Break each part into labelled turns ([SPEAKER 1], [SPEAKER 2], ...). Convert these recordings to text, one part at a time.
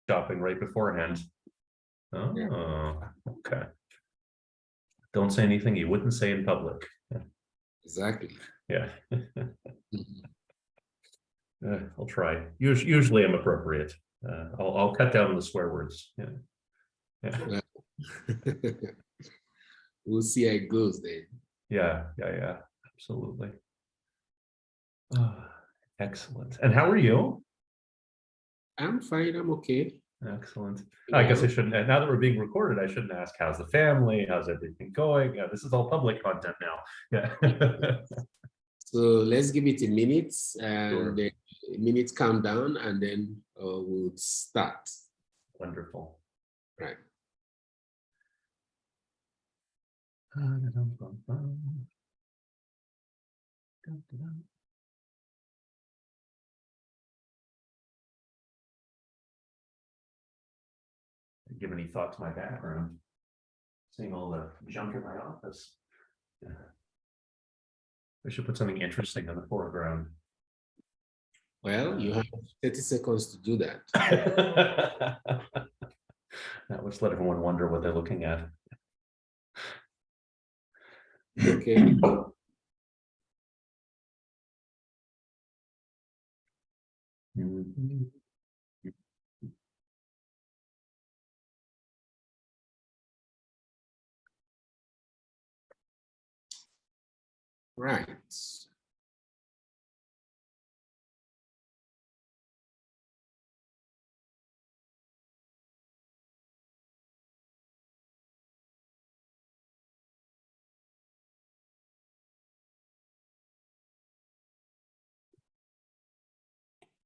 [SPEAKER 1] shopping right beforehand. Oh,
[SPEAKER 2] Yeah.
[SPEAKER 1] okay. Don't say anything you wouldn't say in public.
[SPEAKER 2] Exactly.
[SPEAKER 1] Yeah. I'll try. Usually I'm appropriate. I'll cut down the swear words. Yeah. Yeah.
[SPEAKER 2] We'll see how it goes then.
[SPEAKER 1] Yeah. Absolutely. Excellent. And how are you?
[SPEAKER 2] I'm fine. I'm okay.
[SPEAKER 1] Excellent. I guess I shouldn't, now that we're being recorded, I shouldn't ask how's the family, how's everything going? Yeah, this is all public content now. Yeah.
[SPEAKER 2] So let's give it a minute and
[SPEAKER 1] Sure.
[SPEAKER 2] then a minute calm down, and then we'll start.
[SPEAKER 1] Wonderful.
[SPEAKER 2] Right.
[SPEAKER 1] Give any thought to my background? Seeing all the junk in my office. Yeah. I should put something interesting in the foreground.
[SPEAKER 2] Well, you have 30 seconds to do that.
[SPEAKER 1] That would let everyone wonder what they're looking at.
[SPEAKER 2] Okay. Right.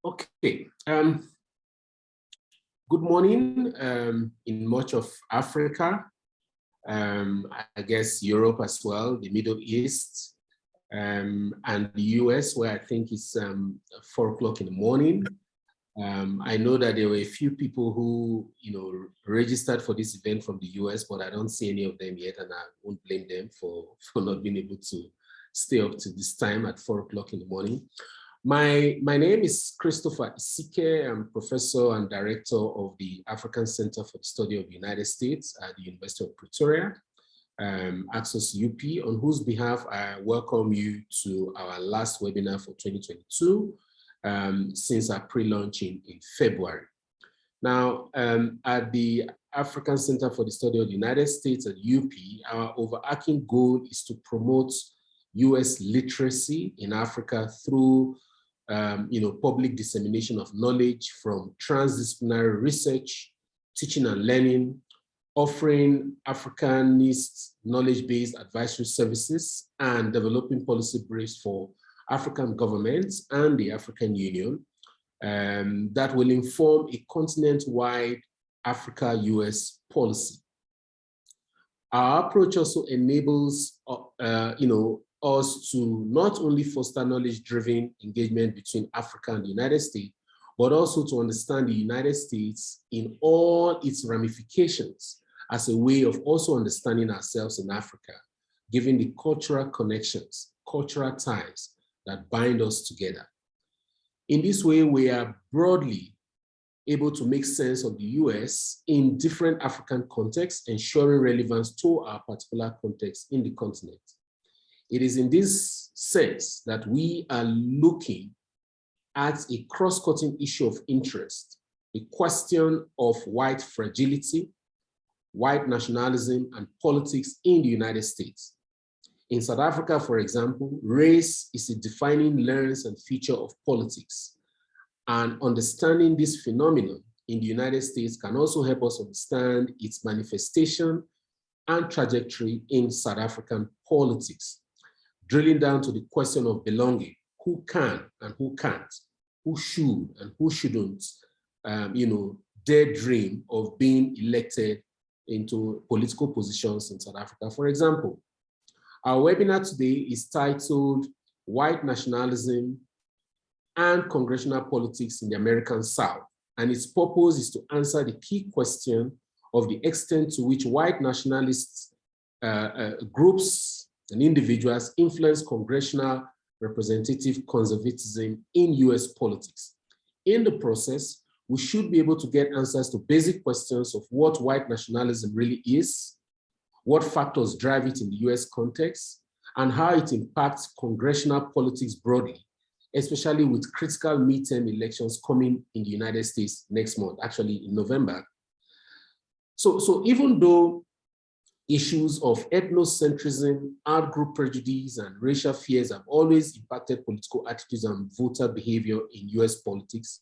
[SPEAKER 2] Okay. Good morning. In much of Africa, I guess Europe as well, the Middle East, and the US, where I think it's 4 o'clock in the morning. I know that there were a few people who, registered for this event from the US, but I don't see any of them yet, and I won't blame them for not being able to stay up to this time at 4 o'clock in the morning. My name is Christopher Isike. I'm professor and director of the African Center for the Study of the United States at the University of Pretoria, ACSUS-UP, on whose behalf I welcome you to our last webinar for 2022, since our pre-launch in February. Now, at the African Center for the Study of the United States at UP, our overarching goal is to promote US literacy in Africa through public dissemination of knowledge from transdisciplinary research, teaching and learning, offering Africanist knowledge-based advisory services, and developing policy briefs for African governments and the African Union that will inform a continent-wide Africa-US policy. Our approach also enables us to not only foster knowledge-driven engagement between Africa and the United States, but also to understand the United States in all its ramifications as a way of also understanding ourselves in Africa, given the cultural connections, cultural ties that bind us together. In this way, we are broadly able to make sense of the US in different African contexts, ensuring relevance to our particular context in the continent. It is in this sense that we are looking at a cross-cutting issue of interest, the question of white fragility, white nationalism, and politics in the United States. In South Africa, for example, race is a defining lens and feature of politics. And understanding this phenomenon in the United States can also help us understand its manifestation and trajectory in South African politics. Drilling down to the question of belonging, who can and who can't, who should and who shouldn't, dare dream of being elected into political positions in South Africa. For example, our webinar today is titled White Nationalism and Congressional Politics in the American South, and its purpose is to answer the key question of the extent to which white nationalist groups and individuals influence congressional representative conservatism in US politics. In the process, we should be able to get answers to basic questions of what white nationalism really is, what factors drive it in the US context, and how it impacts congressional politics broadly, especially with critical midterm elections coming in the United States next month, actually in November. So even though issues of ethnocentrism, out-group prejudice, and racial fears have always impacted political attitudes and voter behavior in US politics,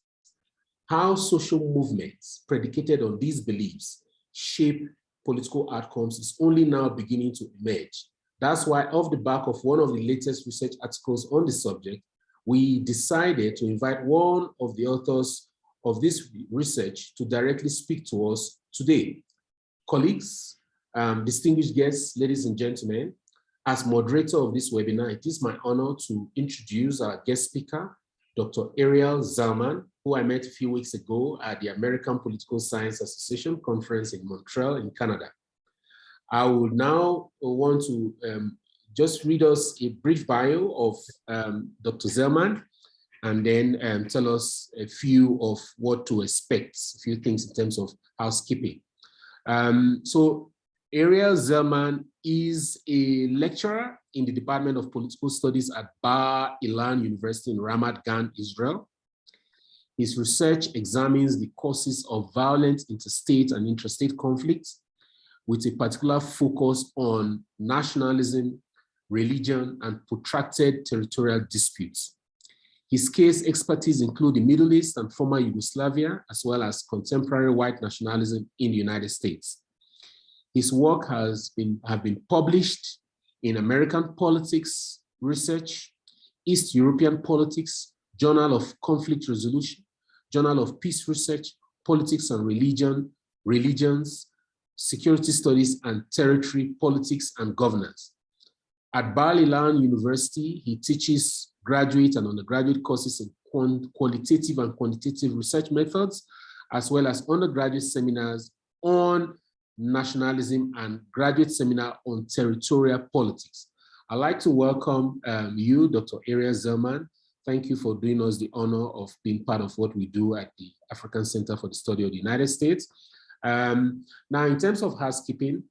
[SPEAKER 2] how social movements predicated on these beliefs shape political outcomes is only now beginning to emerge. That's why, off the back of one of the latest research articles on the subject, we decided to invite one of the authors of this research to directly speak to us today. Colleagues, distinguished guests, ladies and gentlemen, as moderator of this webinar, it is my honor to introduce our guest speaker, Dr. Ariel Zellman, who I met a few weeks ago at the American Political Science Association conference in Montreal in Canada. I would now want to just read us a brief bio of Dr. Zellman, and then tell us a few of what to expect, a few things in terms of housekeeping. So Ariel Zellman is a lecturer in the Department of Political Studies at Bar-Ilan University in Ramat, Gan, Israel. His research examines the causes of violent interstate and intrastate conflicts, with a particular focus on nationalism, religion, and protracted territorial disputes. His case expertise include the Middle East and former Yugoslavia, as well as contemporary white nationalism in the United States. His work have been published in American Politics Research, East European Politics, Journal of Conflict Resolution, Journal of Peace Research, Politics and Religions, Security Studies, and Territory, Politics and Governance. At Bar-Ilan University, he teaches graduate and undergraduate courses in qualitative and quantitative research methods, as well as undergraduate seminars on nationalism and graduate seminar on territorial politics. I'd like to welcome you, Dr. Ariel Zellman. Thank you for doing us the honor of being part of what we do at the African Center for the Study of the United States. Now, in terms of housekeeping,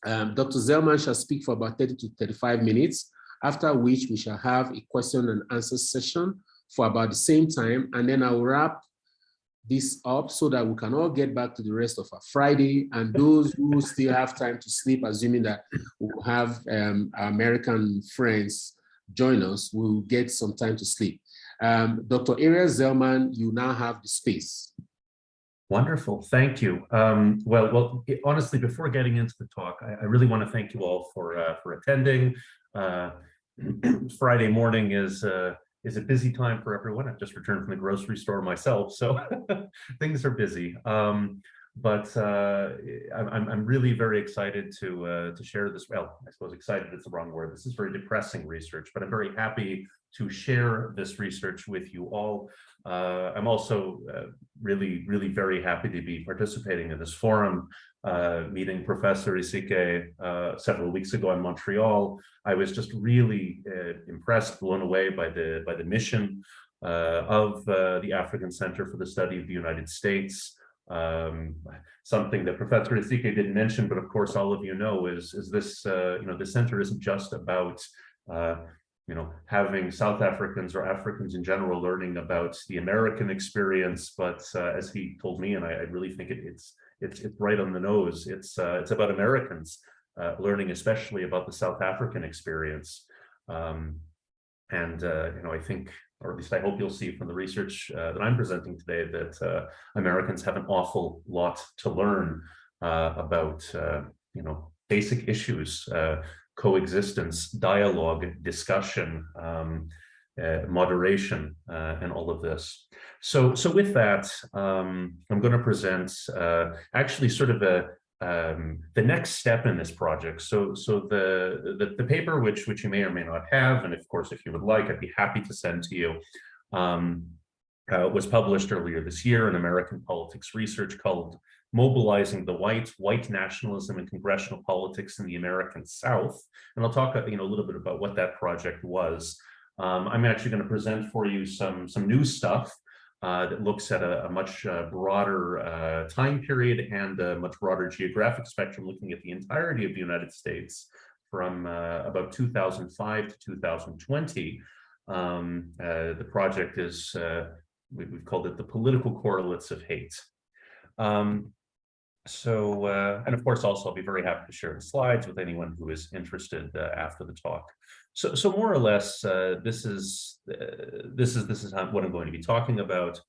[SPEAKER 2] Dr. Zellman shall speak for about 30 to 35 minutes, after which we shall have a question and answer session for about the same time, and then I will wrap this up so that we can all get back to the rest of our Friday, and those who still have time to sleep, assuming that we will have our American friends join us, we'll get some time to sleep. Dr. Ariel Zellman, you now have the space.
[SPEAKER 1] Wonderful, thank you. Honestly, before getting into the talk, I really want to thank you all for attending. Friday morning is a busy time for everyone. I've just returned from the grocery store myself, so things are busy. But I'm really very excited to share this. Well, I suppose excited is the wrong word. This is very depressing research, but I'm very happy to share this research with you all. I'm also really very happy to be participating in this forum, meeting Professor Isike several weeks ago in Montreal. I was just really impressed, blown away by the mission of the African Center for the Study of the United States. Something that Professor Isike didn't mention, but of course all of you know, is this the center isn't just about having South Africans or Africans in general learning about the American experience, but as he told me, and I really think it's right on the nose, it's about Americans learning especially about the South African experience. I think, or at least I hope you'll see from the research that I'm presenting today, that Americans have an awful lot to learn about, basic issues, coexistence, dialogue, discussion, moderation, and all of this. So with that, I'm going to present actually sort of the next step in this project. So the paper, which you may or may not have, and of course, if you would like, I'd be happy to send to you, was published earlier this year in American Politics Research, called Mobilizing the White Nationalism and Congressional Politics in the American South. And I'll talk a little bit about what that project was. I'm actually going to present for you some new stuff. that looks at a much broader time period and a much broader geographic spectrum, looking at the entirety of the United States from about 2005 to 2020. The project is, we've called it the Political Correlates of Hate. And of course, also, I'll be very happy to share the slides with anyone who is interested after the talk. So more or less, this is what I'm going to be talking about.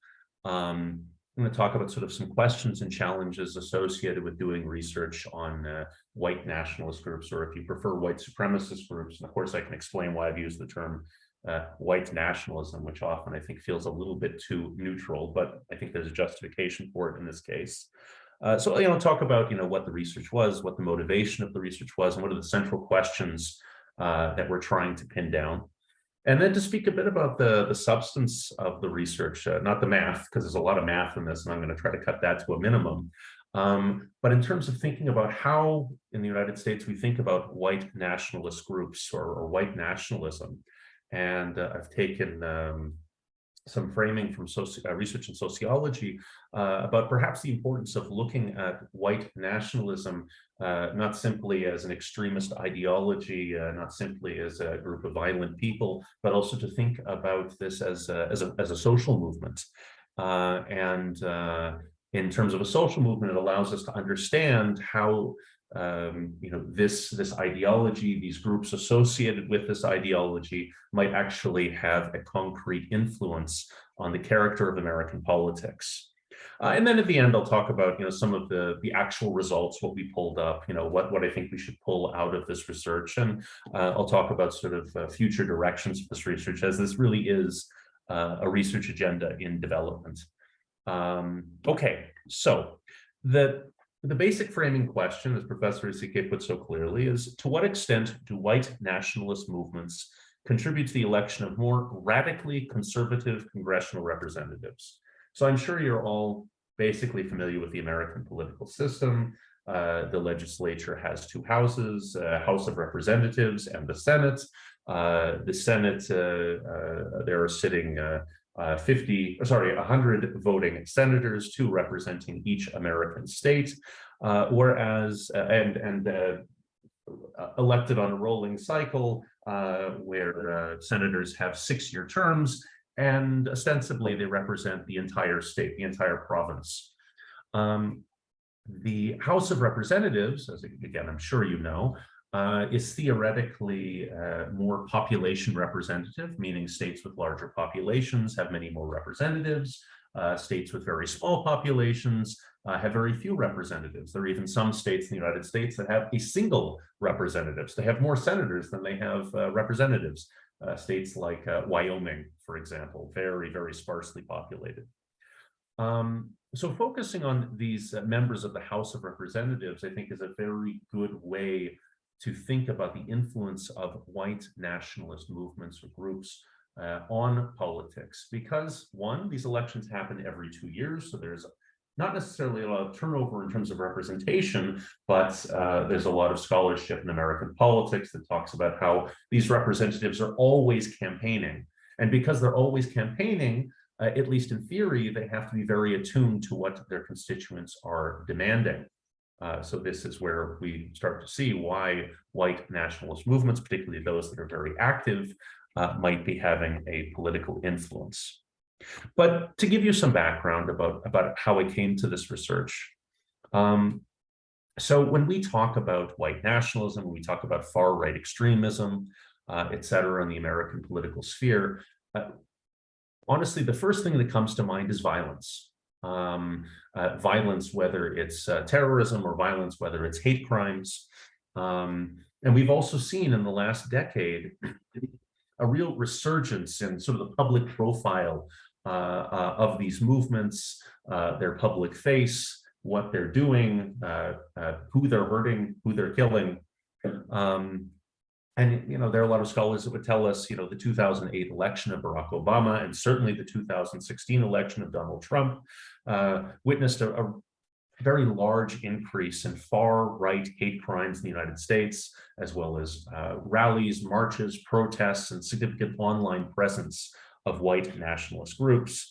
[SPEAKER 1] I'm going to talk about sort of some questions and challenges associated with doing research on white nationalist groups, or if you prefer, white supremacist groups. And of course, I can explain why I've used the term white nationalism, which often I think feels a little bit too neutral, but I think there's a justification for it in this case. So, talk about, what the research was, what the motivation of the research was, and what are the central questions that we're trying to pin down. And then to speak a bit about the substance of the research, not the math, because there's a lot of math in this, and I'm going to try to cut that to a minimum. But in terms of thinking about how in the United States we think about white nationalist groups or white nationalism. And I've taken some framing from research in sociology about perhaps the importance of looking at white nationalism not simply as an extremist ideology, not simply as a group of violent people, but also to think about this as a social movement. In terms of a social movement, it allows us to understand how this ideology, these groups associated with this ideology, might actually have a concrete influence on the character of American politics. And then at the end, I'll talk about some of the actual results, what we pulled up, what I think we should pull out of this research, and I'll talk about sort of future directions of this research, as this really is a research agenda in development. Okay, so the basic framing question, as Professor Isike put so clearly, is to what extent do white nationalist movements contribute to the election of more radically conservative congressional representatives? So I'm sure you're all basically familiar with the American political system. The legislature has two houses, House of Representatives and the Senate. The Senate, there are sitting 100 voting senators, 2 representing each American state, whereas elected on a rolling cycle where senators have 6-year terms, and ostensibly they represent the entire state, the entire province. The House of Representatives, as again, I'm sure you know, is theoretically more population representative, meaning states with larger populations have many more representatives. States with very small populations have very few representatives. There are even some states in the United States that have a single representative. So they have more senators than they have representatives. States like Wyoming, for example, very, very sparsely populated. So focusing on these members of the House of Representatives, I think, is a very good way to think about the influence of white nationalist movements or groups on politics. Because one, these elections happen every 2 years, so there's not necessarily a lot of turnover in terms of representation, but there's a lot of scholarship in American politics that talks about how these representatives are always campaigning. And because they're always campaigning, at least in theory, they have to be very attuned to what their constituents are demanding. So this is where we start to see why white nationalist movements, particularly those that are very active, might be having a political influence. But to give you some background about how I came to this research. So when we talk about white nationalism, when we talk about far-right extremism, et cetera, in the American political sphere, honestly, the first thing that comes to mind is violence. Violence, whether it's terrorism, or violence, whether it's hate crimes. And we've also seen in the last decade a real resurgence in sort of the public profile of these movements, their public face, what they're doing, who they're hurting, who they're killing. And there are a lot of scholars that would tell us, the 2008 election of Barack Obama, and certainly the 2016 election of Donald Trump, witnessed a very large increase in far-right hate crimes in the United States, as well as rallies, marches, protests, and significant online presence of white nationalist groups.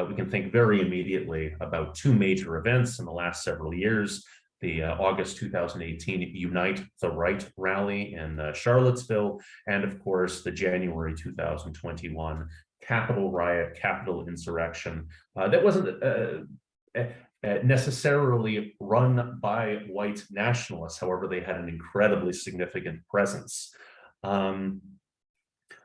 [SPEAKER 1] We can think very immediately about two major events in the last several years: the August 2018 Unite the Right rally in Charlottesville, and of course the January 2021 Capitol riot, Capitol insurrection. That wasn't necessarily run by white nationalists. However, they had an incredibly significant presence.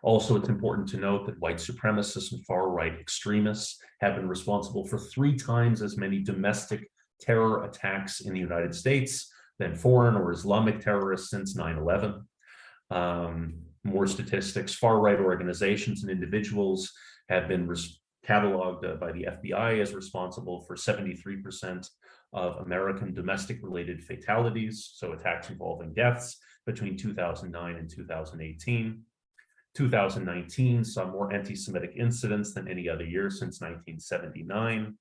[SPEAKER 1] Also, it's important to note that white supremacists and far-right extremists have been responsible for 3 times as many domestic terror attacks in the United States than foreign or Islamic terrorists since 9/11. More statistics: far-right organizations and individuals have been cataloged by the FBI as responsible for 73% of American domestic-related fatalities, so attacks involving deaths, between 2009 and 2018. 2019 saw more anti-Semitic incidents than any other year since 1979.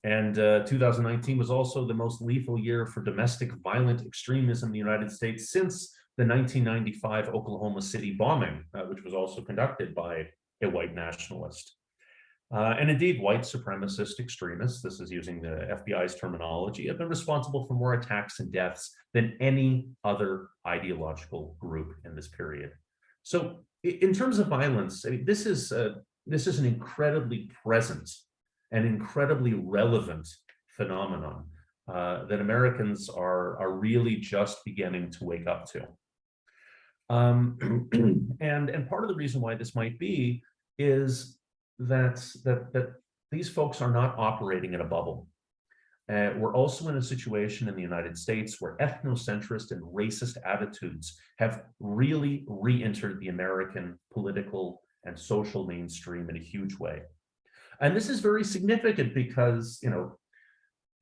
[SPEAKER 1] And 2019 was also the most lethal year for domestic violent extremism in the United States since the 1995 Oklahoma City bombing, which was also conducted by a white nationalist. And indeed, white supremacist extremists, this is using the FBI's terminology, have been responsible for more attacks and deaths than any other ideological group in this period. So in terms of violence, I mean, this is an incredibly present and incredibly relevant phenomenon that Americans are really just beginning to wake up to. And part of the reason why this might be is that these folks are not operating in a bubble. We're also in a situation in the United States where ethnocentrist and racist attitudes have really re-entered the American political and social mainstream in a huge way. And this is very significant because, you know,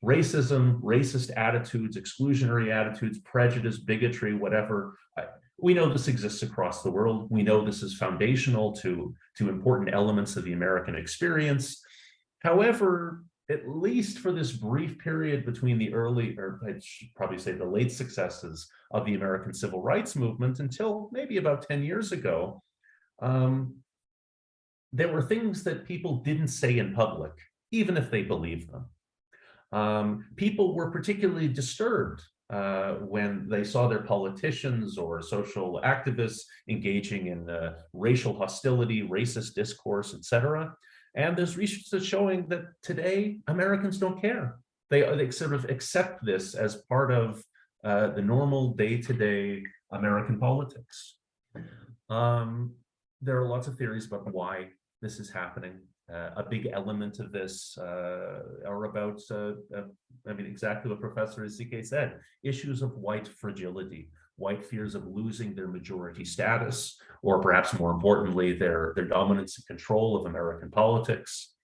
[SPEAKER 1] racism, racist attitudes, exclusionary attitudes, prejudice, bigotry, whatever, we know this exists across the world. We know this is foundational to important elements of the American experience. However, at least for this brief period between the early, or I should probably say the late successes of the American civil rights movement until maybe about 10 years ago, there were things that people didn't say in public, even if they believed them. People were particularly disturbed when they saw their politicians or social activists engaging in racial hostility, racist discourse, etc. And there's research that's showing that today Americans don't care. They sort of accept this as part of the normal day-to-day American politics. There are lots of theories about why this is happening. A big element of this are about, I mean, exactly what Professor Ezike said, issues of white fragility, white fears of losing their majority status, or perhaps more importantly, their dominance and control of American politics,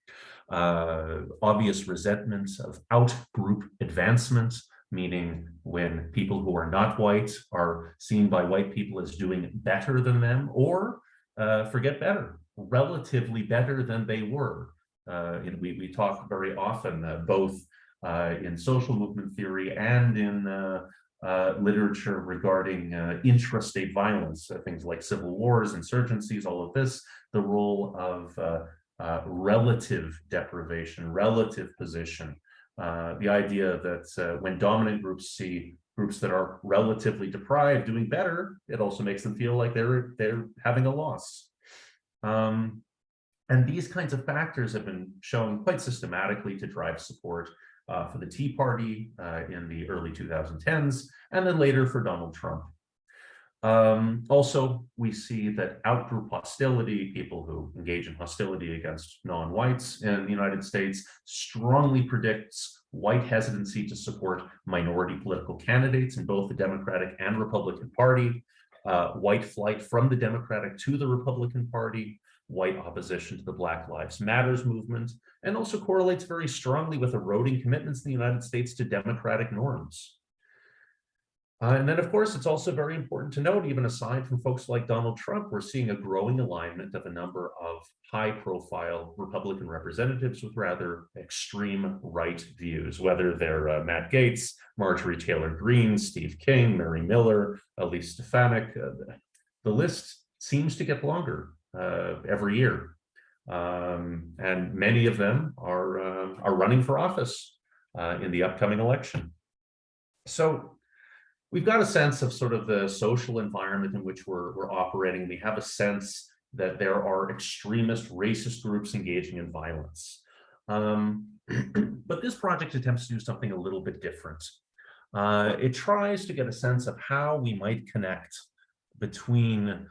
[SPEAKER 1] obvious resentment of out-group advancement, meaning when people who are not white are seen by white people as doing better than them, or forget better, relatively better than they were. We talk very often, both in social movement theory and in literature regarding intrastate violence, things like civil wars, insurgencies, all of this, the role of relative deprivation, relative position, the idea that when dominant groups see groups that are relatively deprived doing better, it also makes them feel like they're having a loss. And these kinds of factors have been shown quite systematically to drive support for the Tea Party in the early 2010s, and then later for Donald Trump. Also, we see that outgroup hostility, people who engage in hostility against non-whites in the United States, strongly predicts white hesitancy to support minority political candidates in both the Democratic and Republican Party, white flight from the Democratic to the Republican Party, white opposition to the Black Lives Matters movement, and also correlates very strongly with eroding commitments in the United States to democratic norms. And then, of course, it's also very important to note, even aside from folks like Donald Trump, we're seeing a growing alignment of a number of high-profile Republican representatives with rather extreme right views, whether they're Matt Gaetz, Marjorie Taylor Greene, Steve King, Mary Miller, Elise Stefanik. The list seems to get longer every year. And many of them are running for office in the upcoming election. So we've got a sense of sort of the social environment in which we're operating. We have a sense that there are extremist racist groups engaging in violence. But this project attempts to do something a little bit different. It tries to get a sense of how we might connect between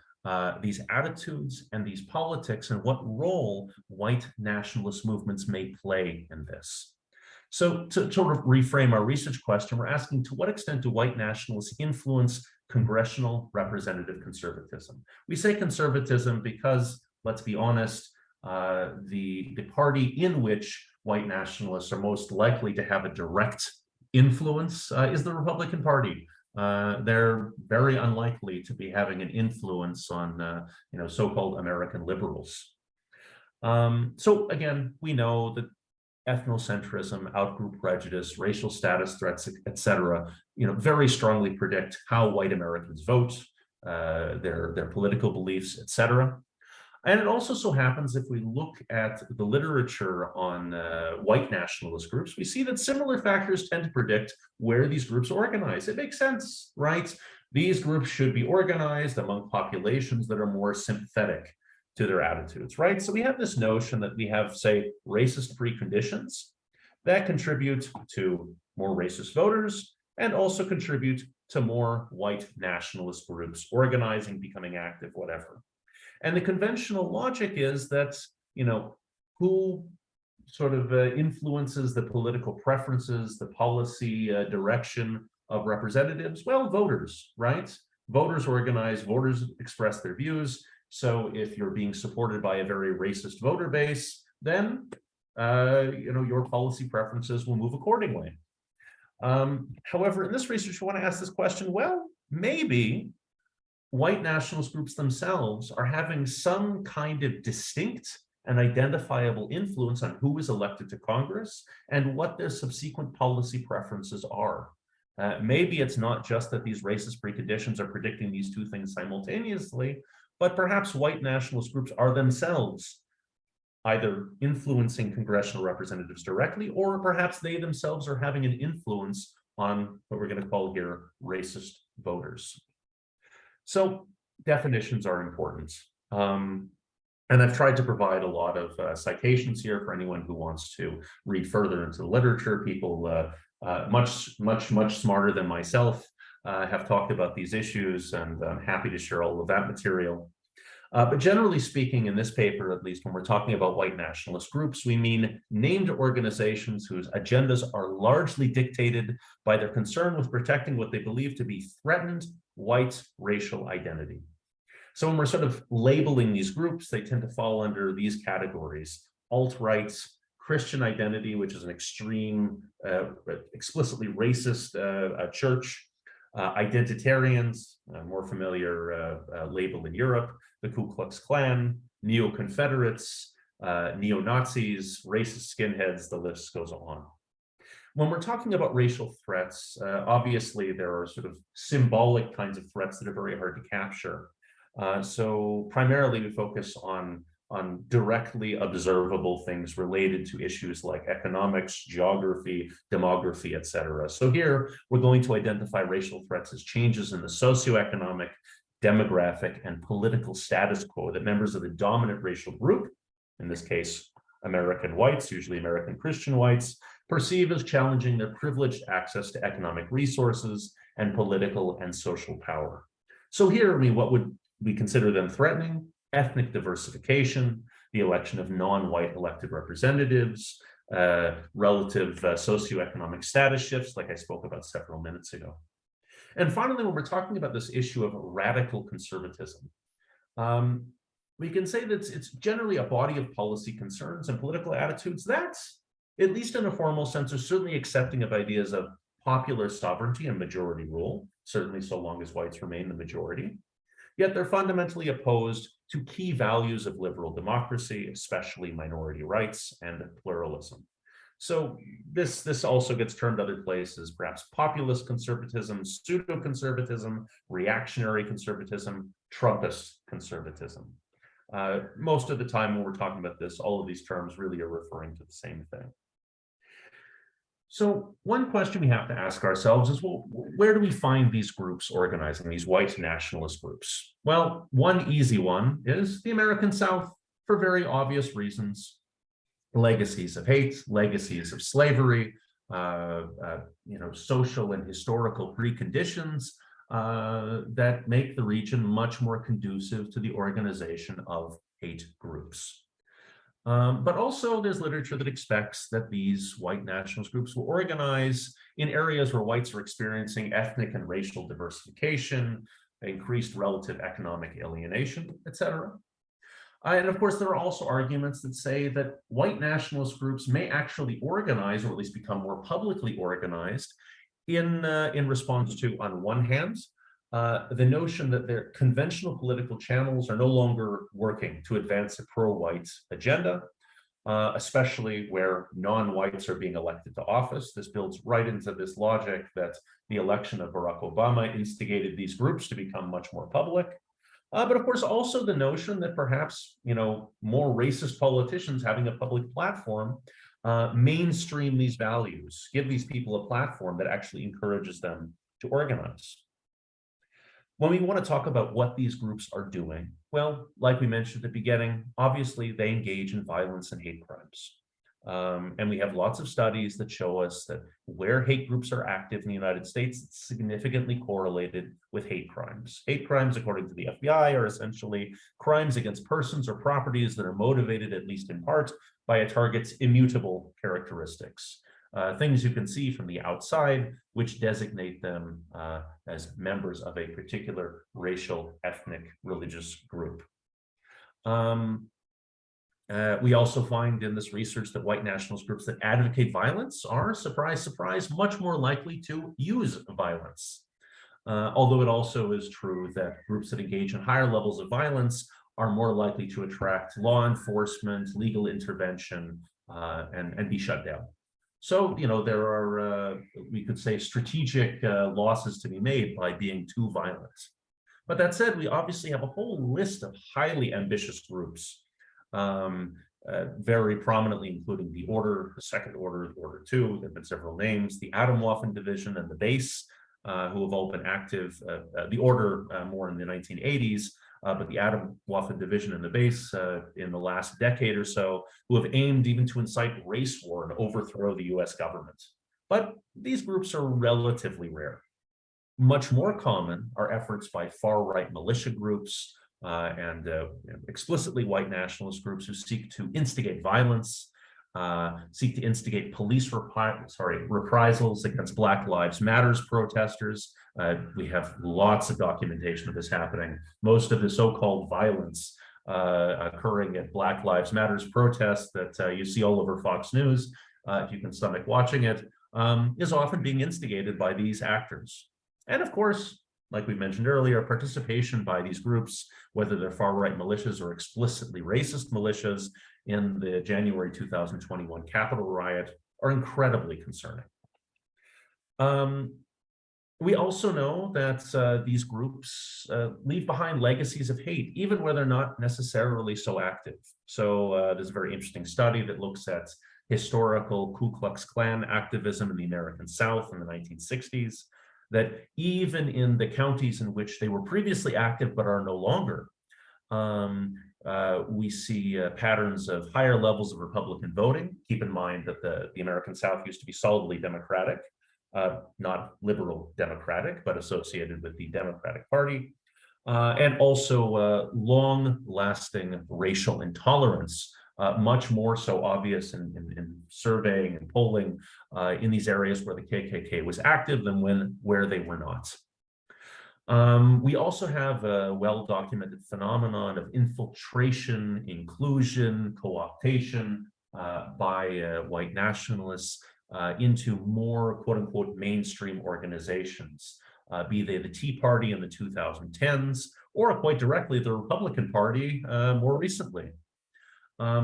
[SPEAKER 1] these attitudes and these politics and what role white nationalist movements may play in this. So to sort of reframe our research question, we're asking, to what extent do white nationalists influence congressional representative conservatism? We say conservatism because, let's be honest, the party in which white nationalists are most likely to have a direct influence is the Republican Party. They're very unlikely to be having an influence on so-called American liberals. So again, we know that ethnocentrism, outgroup prejudice, racial status threats, etc., very strongly predict how white Americans vote, their political beliefs, etc. And it also so happens, if we look at the literature on white nationalist groups, we see that similar factors tend to predict where these groups organize. It makes sense, right? These groups should be organized among populations that are more sympathetic to their attitudes, right? So we have this notion that we have, say, racist preconditions that contribute to more racist voters and also contribute to more white nationalist groups organizing, becoming active, whatever. And the conventional logic is that, who sort of influences the political preferences, the policy direction of representatives? Well, voters, right? Voters organize, voters express their views. So if you're being supported by a very racist voter base, then your policy preferences will move accordingly. However, in this research, we want to ask this question, well, maybe white nationalist groups themselves are having some kind of distinct and identifiable influence on who is elected to Congress and what their subsequent policy preferences are. Maybe it's not just that these racist preconditions are predicting these two things simultaneously, but perhaps white nationalist groups are themselves either influencing congressional representatives directly, or perhaps they themselves are having an influence on what we're going to call here racist voters. So definitions are important. And I've tried to provide a lot of citations here for anyone who wants to read further into the literature. People much smarter than myself have talked about these issues, and I'm happy to share all of that material. But generally speaking, in this paper, at least when we're talking about white nationalist groups, we mean named organizations whose agendas are largely dictated by their concern with protecting what they believe to be threatened white racial identity. So when we're sort of labeling these groups, they tend to fall under these categories: alt-right, Christian identity, which is an extreme, explicitly racist church, identitarians, a more familiar label in Europe, the Ku Klux Klan, neo-Confederates, neo-Nazis, racist skinheads, the list goes on. When we're talking about racial threats, obviously there are sort of symbolic kinds of threats that are very hard to capture. So primarily we focus on directly observable things related to issues like economics, geography, demography, etc. So here we're going to identify racial threats as changes in the socioeconomic, demographic, and political status quo that members of the dominant racial group, in this case, American whites, usually American Christian whites, perceive as challenging their privileged access to economic resources and political and social power. So here, what would we consider them threatening? Ethnic diversification, the election of non-white elected representatives, relative socioeconomic status shifts, like I spoke about several minutes ago. And finally, when we're talking about this issue of radical conservatism, we can say that it's generally a body of policy concerns and political attitudes that's, at least in a formal sense, are certainly accepting of ideas of popular sovereignty and majority rule, certainly so long as whites remain the majority. Yet they're fundamentally opposed to key values of liberal democracy, especially minority rights and pluralism. So this also gets termed other places, perhaps populist conservatism, pseudo-conservatism, reactionary conservatism, Trumpist conservatism. Most of the time when we're talking about this, all of these terms really are referring to the same thing. So one question we have to ask ourselves is, well, where do we find these groups organizing, these white nationalist groups? Well, one easy one is the American South, for very obvious reasons. Legacies of hate, legacies of slavery, social and historical preconditions that make the region much more conducive to the organization of hate groups. But also there's literature that expects that these white nationalist groups will organize in areas where whites are experiencing ethnic and racial diversification, increased relative economic alienation, etc. And of course, there are also arguments that say that white nationalist groups may actually organize, or at least become more publicly organized, in response to, on one hand, the notion that their conventional political channels are no longer working to advance a pro-white agenda, especially where non-whites are being elected to office. This builds right into this logic that the election of Barack Obama instigated these groups to become much more public. But of course, also the notion that perhaps, more racist politicians having a public platform mainstream these values, give these people a platform that actually encourages them to organize. When we want to talk about what these groups are doing, well, like we mentioned at the beginning, obviously they engage in violence and hate crimes. And we have lots of studies that show us that where hate groups are active in the United States, it's significantly correlated with hate crimes. Hate crimes, according to the FBI, are essentially crimes against persons or properties that are motivated, at least in part, by a target's immutable characteristics. Things you can see from the outside, which designate them as members of a particular racial, ethnic, religious group. We also find in this research that white nationalist groups that advocate violence are, surprise, surprise, much more likely to use violence. Although it also is true that groups that engage in higher levels of violence are more likely to attract law enforcement, legal intervention, and be shut down. So, there are, we could say, strategic losses to be made by being too violent. But that said, we obviously have a whole list of highly ambitious groups, very prominently including the Order, the Second Order, Order 2, there have been several names, the Atomwaffen Division and the Base, who have all been active, the Order more in the 1980s, but the Atomwaffen Division and the Base in the last decade or so, who have aimed even to incite race war and overthrow the US government. But these groups are relatively rare. Much more common are efforts by far-right militia groups and explicitly white nationalist groups who seek to instigate violence, seek to instigate police reprisals against Black Lives Matters protesters. We have lots of documentation of this happening. Most of the so-called violence occurring at Black Lives Matters protests that you see all over Fox News, if you can stomach watching it, is often being instigated by these actors. And of course, like we mentioned earlier, participation by these groups, whether they're far-right militias or explicitly racist militias in the January 2021 Capitol riot, are incredibly concerning. We also know that these groups leave behind legacies of hate, even where they're not necessarily so active. So there's a very interesting study that looks at historical Ku Klux Klan activism in the American South in the 1960s, that even in the counties in which they were previously active but are no longer, we see patterns of higher levels of Republican voting. Keep in mind that the American South used to be solidly Democratic, not liberal Democratic, but associated with the Democratic Party, and also long-lasting racial intolerance, much more so obvious in surveying and polling in these areas where the KKK was active than where they were not. We also have a well-documented phenomenon of infiltration, inclusion, co-optation by white nationalists into more quote-unquote mainstream organizations, be they the Tea Party in the 2010s, or quite directly the Republican Party more recently.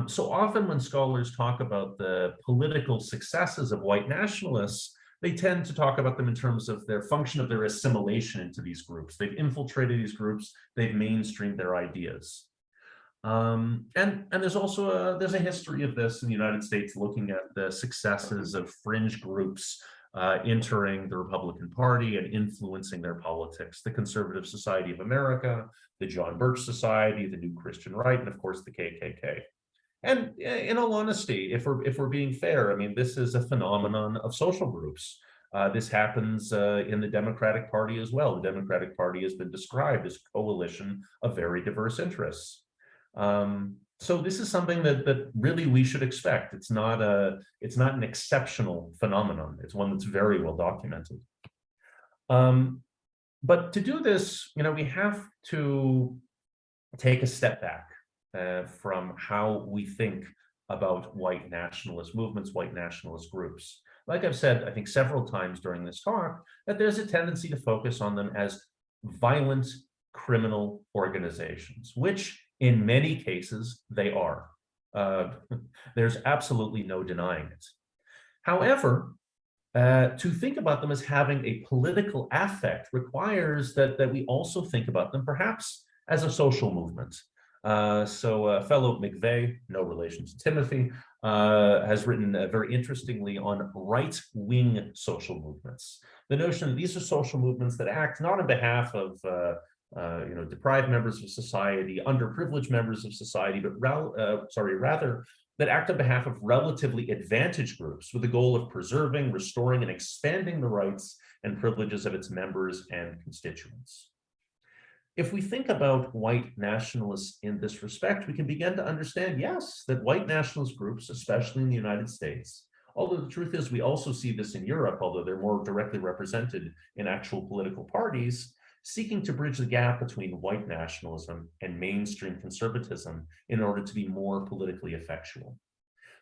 [SPEAKER 1] So often when scholars talk about the political successes of white nationalists, they tend to talk about them in terms of their function of their assimilation into these groups. They've infiltrated these groups, they've mainstreamed their ideas. And there's also there's a history of this in the United States, looking at the successes of fringe groups entering the Republican Party and influencing their politics. The Conservative Society of America, the John Birch Society, the New Christian Right, and of course the KKK. And in all honesty, if we're being fair, I mean, this is a phenomenon of social groups. This happens in the Democratic Party as well. The Democratic Party has been described as a coalition of very diverse interests. So this is something that really we should expect. It's not an exceptional phenomenon. It's one that's very well documented. But to do this, we have to take a step back from how we think about white nationalist movements, white nationalist groups. Like I've said, I think several times during this talk, that there's a tendency to focus on them as violent criminal organizations, which in many cases they are. There's absolutely no denying it. However, to think about them as having a political affect requires that we also think about them perhaps as a social movement. So fellow McVeigh, no relation to Timothy, has written very interestingly on right-wing social movements. The notion that these are social movements that act not on behalf of deprived members of society, underprivileged members of society, but rather that act on behalf of relatively advantaged groups with the goal of preserving, restoring, and expanding the rights and privileges of its members and constituents. If we think about white nationalists in this respect, we can begin to understand, yes, that white nationalist groups, especially in the United States, although the truth is we also see this in Europe, although they're more directly represented in actual political parties, seeking to bridge the gap between white nationalism and mainstream conservatism in order to be more politically effectual.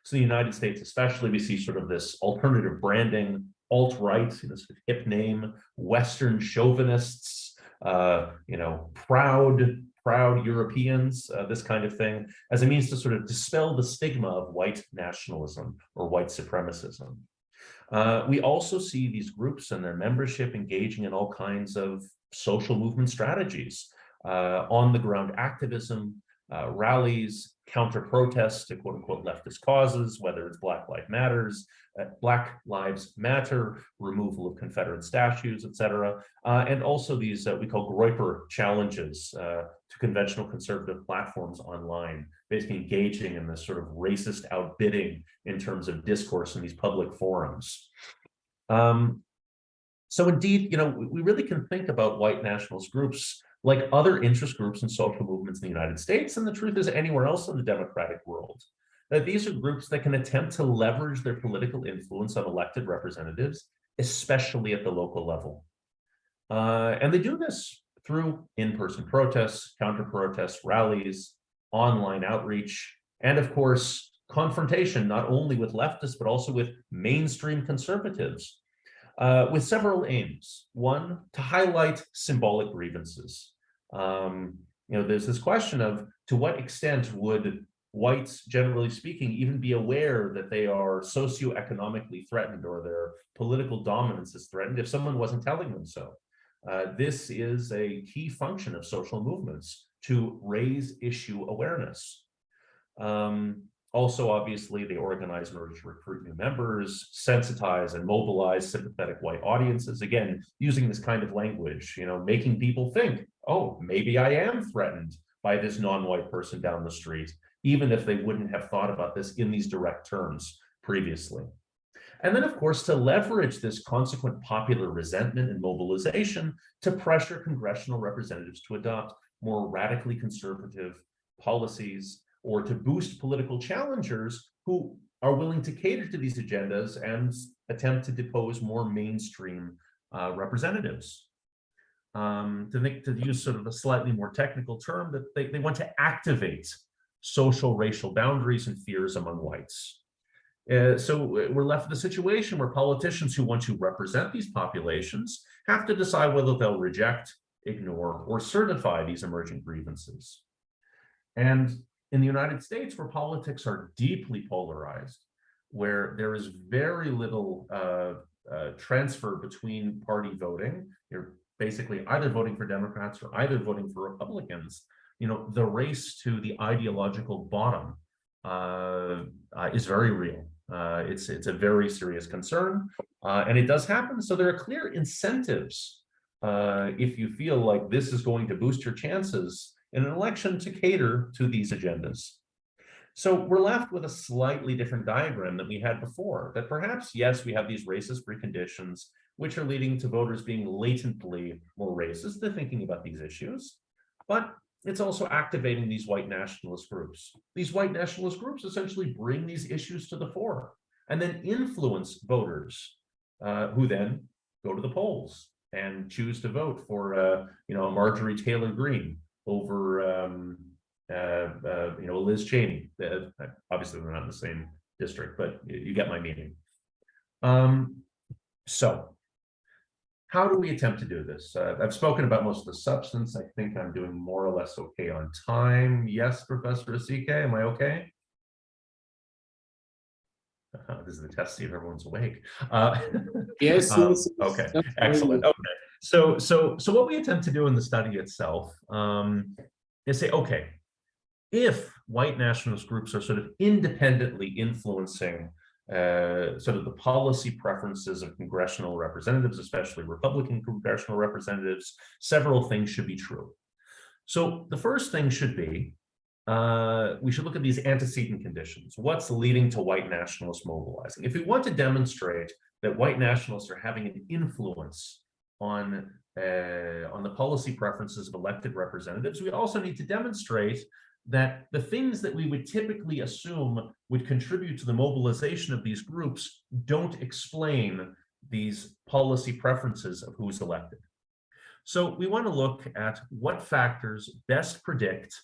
[SPEAKER 1] So in the United States especially, we see sort of this alternative branding, alt-right, sort of hip name, Western chauvinists, proud Europeans, this kind of thing, as a means to sort of dispel the stigma of white nationalism or white supremacism. We also see these groups and their membership engaging in all kinds of social movement strategies, on-the-ground activism, rallies, counter-protests to quote-unquote leftist causes, whether it's Black Lives Matter, removal of Confederate statues, etc., and also these we call Groyper challenges to conventional conservative platforms online, basically engaging in this sort of racist outbidding in terms of discourse in these public forums. So indeed, we really can think about white nationalist groups like other interest groups and social movements in the United States, and the truth is anywhere else in the democratic world. These are groups that can attempt to leverage their political influence on elected representatives, especially at the local level. And they do this through in-person protests, counter-protests, rallies, online outreach, and of course, confrontation, not only with leftists, but also with mainstream conservatives, with several aims. One, to highlight symbolic grievances. There's this question of to what extent would whites, generally speaking, even be aware that they are socioeconomically threatened or their political dominance is threatened if someone wasn't telling them so. This is a key function of social movements, to raise issue awareness. Also, obviously, they organize in order to recruit new members, sensitize and mobilize sympathetic white audiences. Again, using this kind of language, making people think, oh, maybe I am threatened by this non-white person down the street, even if they wouldn't have thought about this in these direct terms previously. And then, of course, to leverage this consequent popular resentment and mobilization to pressure congressional representatives to adopt more radically conservative policies, or to boost political challengers who are willing to cater to these agendas and attempt to depose more mainstream representatives. To use sort of a slightly more technical term, that they want to activate social racial boundaries and fears among whites. So we're left with a situation where politicians who want to represent these populations have to decide whether they'll reject, ignore, or certify these emerging grievances. And in the United States, where politics are deeply polarized, where there is very little transfer between party voting, you're basically either voting for Democrats or either voting for Republicans, the race to the ideological bottom is very real. It's a very serious concern, and it does happen. So there are clear incentives if you feel like this is going to boost your chances in an election to cater to these agendas. So we're left with a slightly different diagram than we had before, that perhaps, yes, we have these racist preconditions, which are leading to voters being latently more racist. They're thinking about these issues, but it's also activating these white nationalist groups. These white nationalist groups essentially bring these issues to the fore and then influence voters who then go to the polls and choose to vote for, Marjorie Taylor Greene over, Liz Cheney. Obviously, they're not in the same district, but you get my meaning. So how do we attempt to do this? I've spoken about most of the substance. I think I'm doing more or less okay on time. Yes, Professor Asike, am I okay? This is the test, see if everyone's awake.
[SPEAKER 2] Yes.
[SPEAKER 1] Okay, excellent. Okay, so what we attempt to do in the study itself is say, okay, if white nationalist groups are sort of independently influencing sort of the policy preferences of congressional representatives, especially Republican congressional representatives, several things should be true. So the first thing should be, we should look at these antecedent conditions. What's leading to white nationalists mobilizing? If we want to demonstrate that white nationalists are having an influence on the policy preferences of elected representatives, we also need to demonstrate that the things that we would typically assume would contribute to the mobilization of these groups don't explain these policy preferences of who's elected. So we want to look at what factors best predict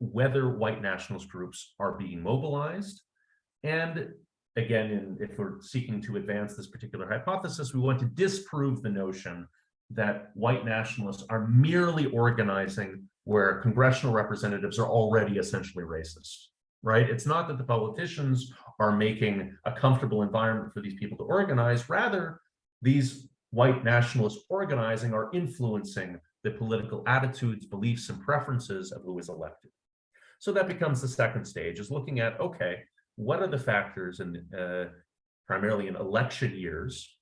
[SPEAKER 1] whether white nationalist groups are being mobilized. And again, if we're seeking to advance this particular hypothesis, we want to disprove the notion that white nationalists are merely organizing where congressional representatives are already essentially racist, right? It's not that the politicians are making a comfortable environment for these people to organize. Rather, these white nationalists organizing are influencing the political attitudes, beliefs, and preferences of who is elected. So that becomes the second stage, is looking at, okay, what are the factors primarily in election years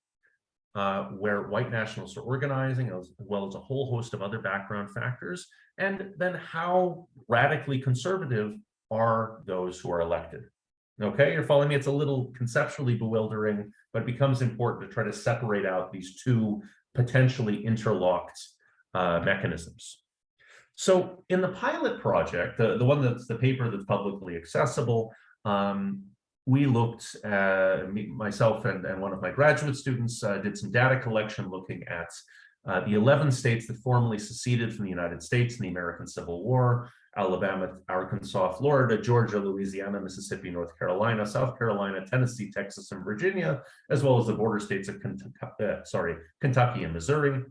[SPEAKER 1] where white nationalists are organizing, as well as a whole host of other background factors, and then how radically conservative are those who are elected. Okay, you're following me? It's a little conceptually bewildering, but it becomes important to try to separate out these two potentially interlocked mechanisms. So in the pilot project, the one that's the paper that's publicly accessible, we looked, myself and one of my graduate students did some data collection looking at the 11 states that formally seceded from the United States in the American Civil War: Alabama, Arkansas, Florida, Georgia, Louisiana, Mississippi, North Carolina, South Carolina, Tennessee, Texas, and Virginia, as well as the border states of Kentucky and Missouri.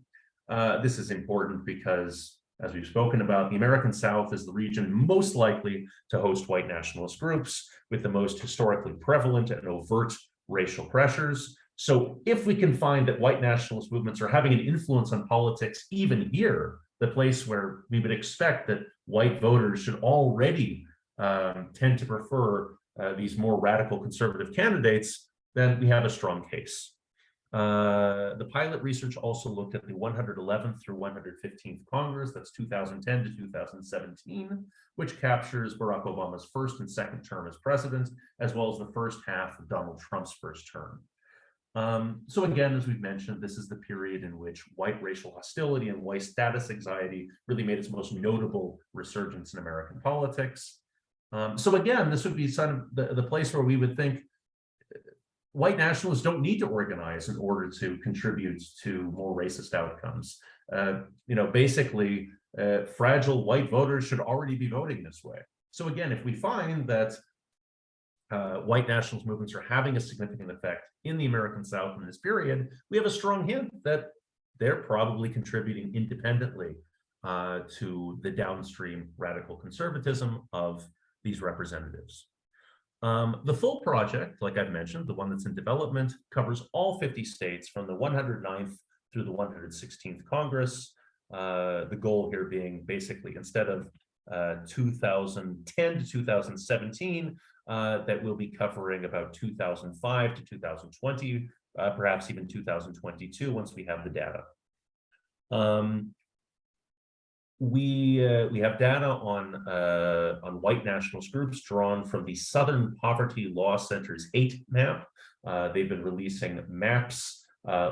[SPEAKER 1] This is important because, as we've spoken about, the American South is the region most likely to host white nationalist groups with the most historically prevalent and overt racial pressures. So if we can find that white nationalist movements are having an influence on politics even here, the place where we would expect that white voters should already tend to prefer these more radical conservative candidates, then we have a strong case. The pilot research also looked at the 111th through 115th Congress, that's 2010 to 2017, which captures Barack Obama's first and second term as president, as well as the first half of Donald Trump's first term. So again, as we've mentioned, this is the period in which white racial hostility and white status anxiety really made its most notable resurgence in American politics. So again, this would be sort of the place where we would think white nationalists don't need to organize in order to contribute to more racist outcomes. Basically, fragile white voters should already be voting this way. So again, if we find that white nationalist movements are having a significant effect in the American South in this period, we have a strong hint that they're probably contributing independently to the downstream radical conservatism of these representatives. The full project, like I've mentioned, the one that's in development, covers all 50 states from the 109th through the 116th Congress. The goal here being basically instead of 2010 to 2017, that we'll be covering about 2005 to 2020, perhaps even 2022 once we have the data. We have data on white nationalist groups drawn from the Southern Poverty Law Center's 8 map. They've been releasing maps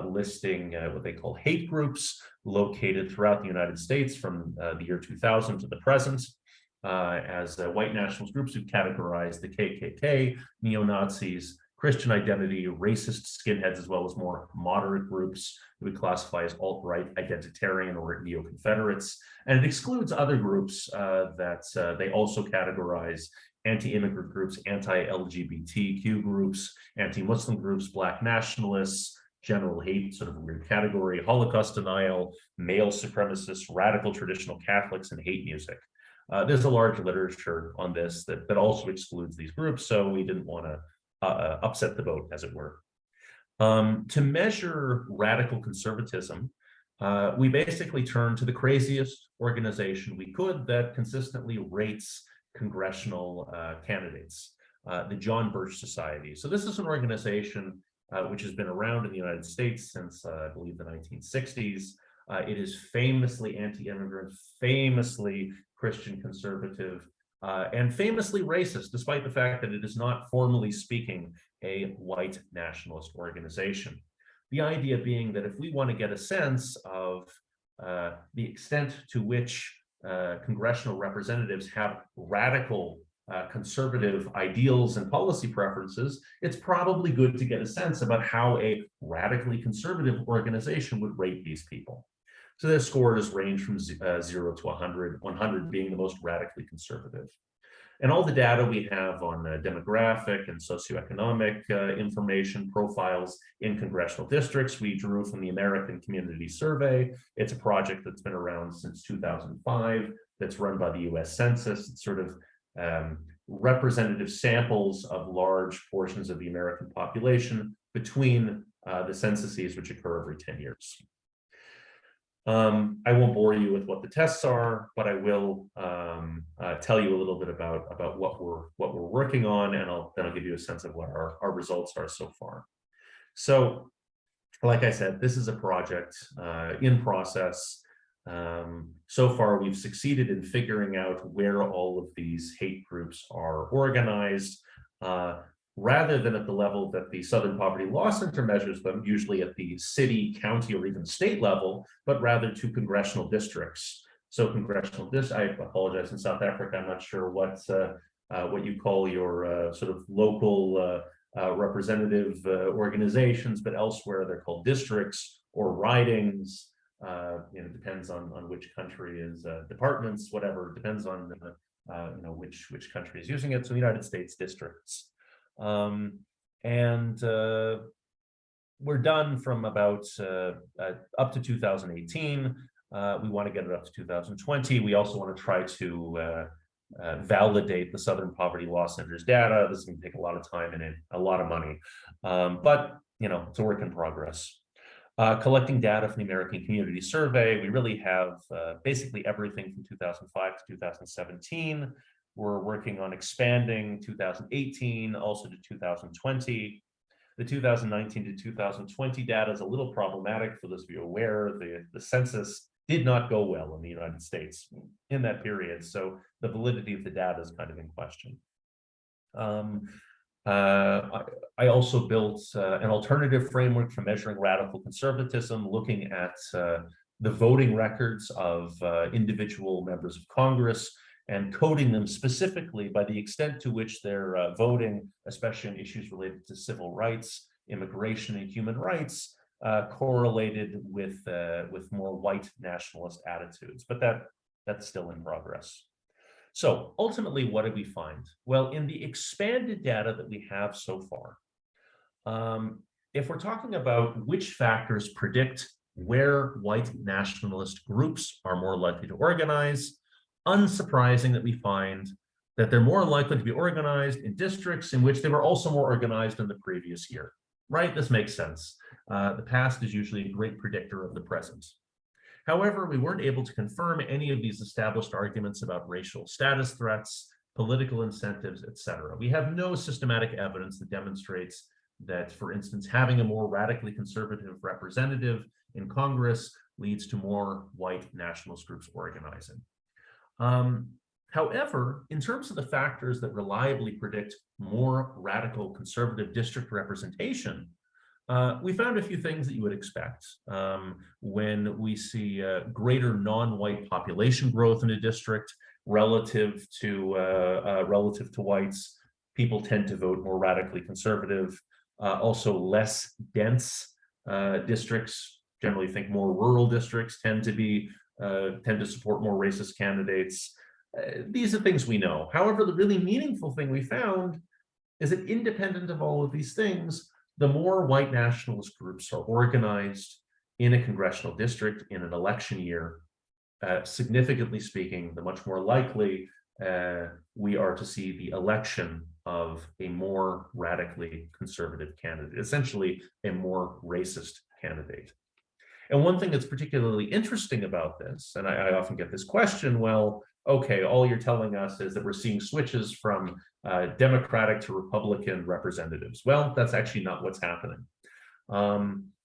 [SPEAKER 1] listing what they call hate groups located throughout the United States from the year 2000 to the present as white nationalist groups who categorize the KKK, neo-Nazis, Christian identity, racist skinheads, as well as more moderate groups that we classify as alt-right, identitarian, or neo-Confederates. And it excludes other groups that they also categorize: anti-immigrant groups, anti-LGBTQ groups, anti-Muslim groups, Black nationalists, general hate, sort of a weird category, Holocaust denial, male supremacists, radical traditional Catholics, and hate music. There's a large literature on this that also excludes these groups, so we didn't want to upset the boat, as it were. To measure radical conservatism, we basically turned to the craziest organization we could that consistently rates congressional candidates, the John Birch Society. So this is an organization which has been around in the United States since, I believe, the 1960s. It is famously anti-immigrant, famously Christian conservative, and famously racist, despite the fact that it is not, formally speaking, a white nationalist organization. The idea being that if we want to get a sense of the extent to which congressional representatives have radical conservative ideals and policy preferences, it's probably good to get a sense about how a radically conservative organization would rate these people. So their scores range from 0 to 100, 100 being the most radically conservative. And all the data we have on demographic and socioeconomic information profiles in congressional districts, we drew from the American Community Survey. It's a project that's been around since 2005, that's run by the US Census. It's sort of representative samples of large portions of the American population between the censuses, which occur every 10 years. I won't bore you with what the tests are, but I will tell you a little bit about what we're working on, and then I'll give you a sense of what our results are so far. So, like I said, this is a project in process. So far, we've succeeded in figuring out where all of these hate groups are organized, rather than at the level that the Southern Poverty Law Center measures them, usually at the city, county, or even state level, but rather to congressional districts. So congressional districts, I apologize, in South Africa, I'm not sure what you call your sort of local representative organizations, but elsewhere they're called districts or ridings. Depends on which country is departments, whatever, depends on which country is using it. So the United States districts. We're done from about up to 2018. We want to get it up to 2020. We also want to try to validate the Southern Poverty Law Center's data. This is going to take a lot of time and a lot of money, but it's a work in progress. Collecting data from the American Community Survey, we really have basically everything from 2005 to 2017. We're working on expanding 2018 also to 2020. The 2019 to 2020 data is a little problematic for those of you aware. The census did not go well in the United States in that period, so the validity of the data is kind of in question. I also built an alternative framework for measuring radical conservatism, looking at the voting records of individual members of Congress and coding them specifically by the extent to which they're voting, especially on issues related to civil rights, immigration, and human rights, correlated with more white nationalist attitudes. But that's still in progress. So ultimately, what did we find? Well, in the expanded data that we have so far, if we're talking about which factors predict where white nationalist groups are more likely to organize, unsurprising that we find that they're more likely to be organized in districts in which they were also more organized in the previous year, right? This makes sense. The past is usually a great predictor of the present. However, we weren't able to confirm any of these established arguments about racial status threats, political incentives, etc. We have no systematic evidence that demonstrates that, for instance, having a more radically conservative representative in Congress leads to more white nationalist groups organizing. However, in terms of the factors that reliably predict more radical conservative district representation, we found a few things that you would expect. When we see greater non-white population growth in a district relative to whites, people tend to vote more radically conservative. Also, less dense districts, generally think more rural districts, tend to support more racist candidates. These are things we know. However, the really meaningful thing we found is that, independent of all of these things, the more white nationalist groups are organized in a congressional district in an election year, significantly speaking, the much more likely we are to see the election of a more radically conservative candidate, essentially a more racist candidate. And one thing that's particularly interesting about this, and I often get this question, well, okay, all you're telling us is that we're seeing switches from Democratic to Republican representatives. Well, that's actually not what's happening.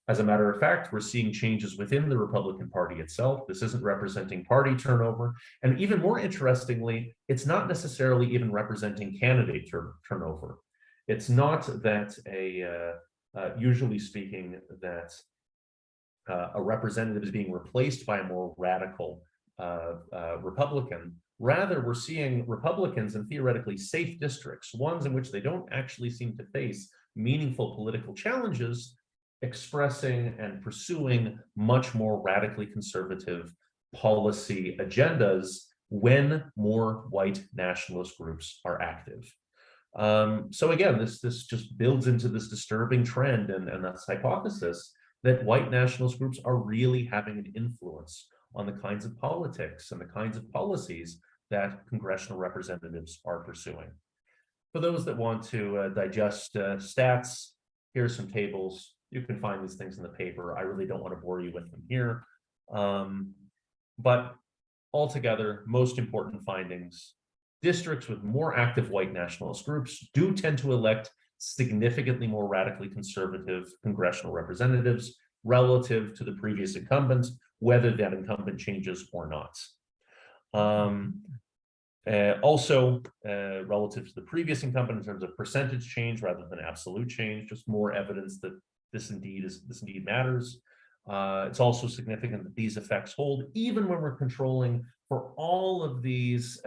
[SPEAKER 1] As a matter of fact, we're seeing changes within the Republican Party itself. This isn't representing party turnover. And even more interestingly, it's not necessarily even representing candidate turnover. It's not that usually speaking, that a representative is being replaced by a more radical Republican. Rather, we're seeing Republicans in theoretically safe districts, ones in which they don't actually seem to face meaningful political challenges, expressing and pursuing much more radically conservative policy agendas when more white nationalist groups are active. So again, this just builds into this disturbing trend and this hypothesis that white nationalist groups are really having an influence on the kinds of politics and the kinds of policies that congressional representatives are pursuing. For those that want to digest stats, here's some tables. You can find these things in the paper. I really don't want to bore you with them here. But altogether, most important findings: districts with more active white nationalist groups do tend to elect significantly more radically conservative congressional representatives relative to the previous incumbent, whether that incumbent changes or not. Also, relative to the previous incumbent in terms of percentage change rather than absolute change, just more evidence that this indeed matters. It's also significant that these effects hold even when we're controlling for all of these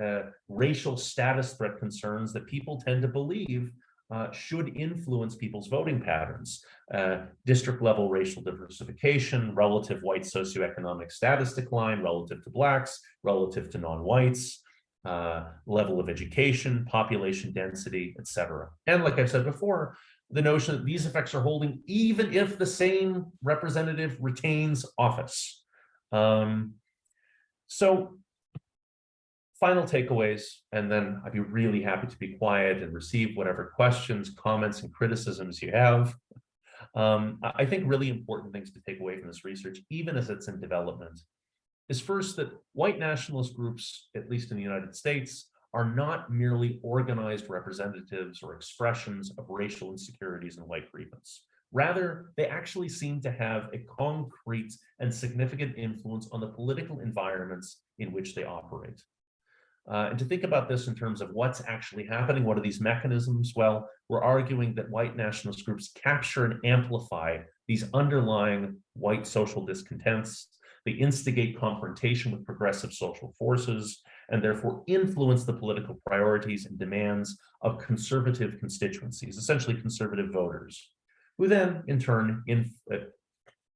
[SPEAKER 1] racial status threat concerns that people tend to believe should influence people's voting patterns. District level racial diversification, relative white socioeconomic status decline relative to blacks, relative to non-whites, level of education, population density, etc. And like I've said before, the notion that these effects are holding even if the same representative retains office. So final takeaways, and then I'd be really happy to be quiet and receive whatever questions, comments, and criticisms you have. I think really important things to take away from this research, even as it's in development, is first that white nationalist groups, at least in the United States, are not merely organized representatives or expressions of racial insecurities and white grievance. Rather, they actually seem to have a concrete and significant influence on the political environments in which they operate. And to think about this in terms of what's actually happening, what are these mechanisms? Well, we're arguing that white nationalist groups capture and amplify these underlying white social discontents. They instigate confrontation with progressive social forces and therefore influence the political priorities and demands of conservative constituencies, essentially conservative voters, who then in turn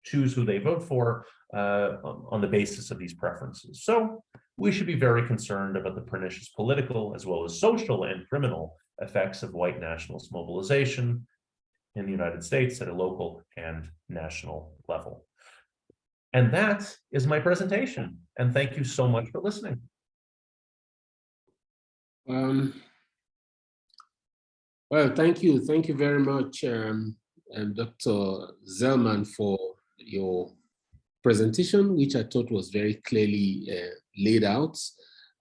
[SPEAKER 1] choose who they vote for on the basis of these preferences. So we should be very concerned about the pernicious political as well as social and criminal effects of white nationalist mobilization in the United States at a local and national level. And that is my presentation. And thank you so much for listening.
[SPEAKER 2] Well, thank you very much, Dr. Zellman, for your presentation, which I thought was very clearly laid out.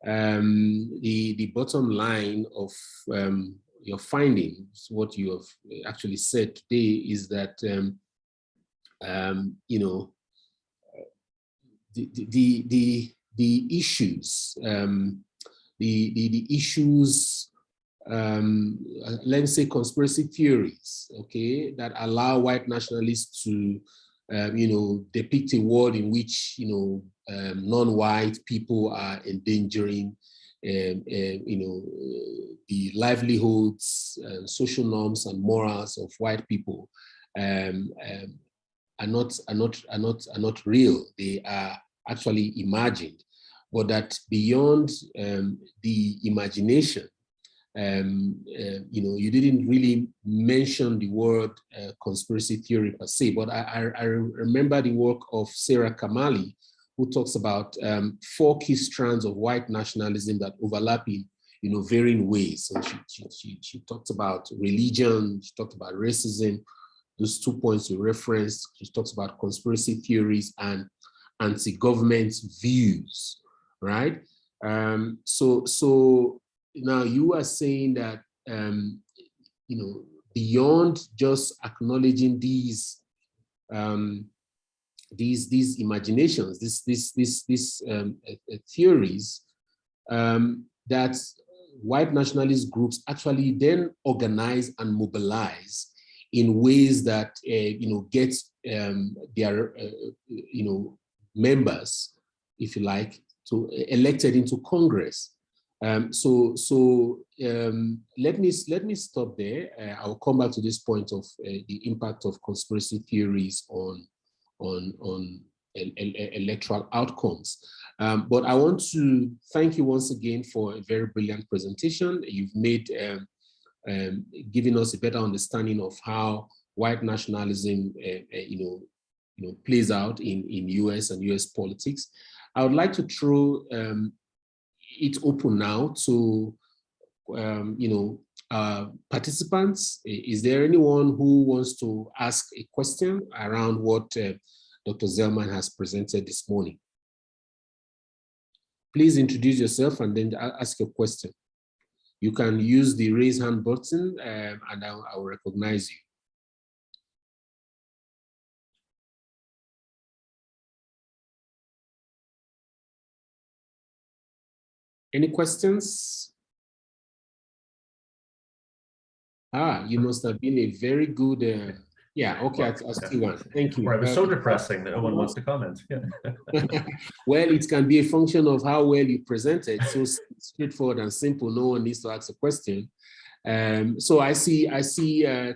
[SPEAKER 2] The bottom line of your findings, what you have actually said today, is that you know, the issues, the issues, let's say conspiracy theories, okay, that allow white nationalists to, you know, depict a world in which, you know, non-white people are endangering, you know, the livelihoods, social norms, and morals of white people, are not real. They are actually imagined, but that beyond the imagination, you know, you didn't really mention the word conspiracy theory per se, but I remember the work of Sarah Kamali, who talks about 4 key strands of white nationalism that overlap in, you know, varying ways. So she talked about religion, she talked about racism, those 2 points you referenced. She talks about conspiracy theories and anti-government views, right? So now you are saying that, you know, beyond just acknowledging these imaginations, these theories, that white nationalist groups actually then organize and mobilize in ways that you know, get their you know, members, if you like, to elected into Congress. So let me stop there. I'll come back to this point of the impact of conspiracy theories on electoral outcomes. But I want to thank you once again for a very brilliant presentation. You've made giving us a better understanding of how white nationalism you know, plays out in US and US politics. I would like to throw it open now to you know, participants. Is there anyone who wants to ask a question around what Dr. Zellman has presented this morning? Please introduce yourself and then ask your question. You can use the raise hand button and I will recognize you. Any questions? You must have been a very good, yeah, okay, I see one. Thank you.
[SPEAKER 1] Or it was so depressing that no one wants to comment. Yeah.
[SPEAKER 2] Well, it can be a function of how well you present it. So straightforward and simple, no one needs to ask a question. So I see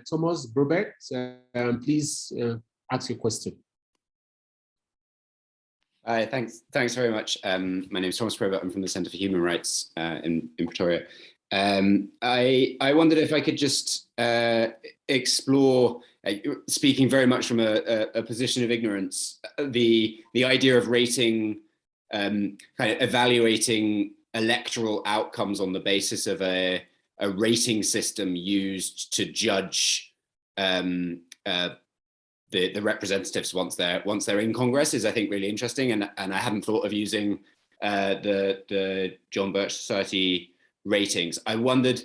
[SPEAKER 2] Thomas Brobert. Please ask your question.
[SPEAKER 3] Hi, thanks very much. My name is Thomas Probert. I'm from the Centre for Human Rights in Pretoria. I wondered if I could just explore, speaking very much from a position of ignorance, the idea of rating, kind of evaluating electoral outcomes on the basis of a rating system used to judge the representatives once they're in Congress is, I think, really interesting, and I hadn't thought of using the John Birch Society ratings. I wondered,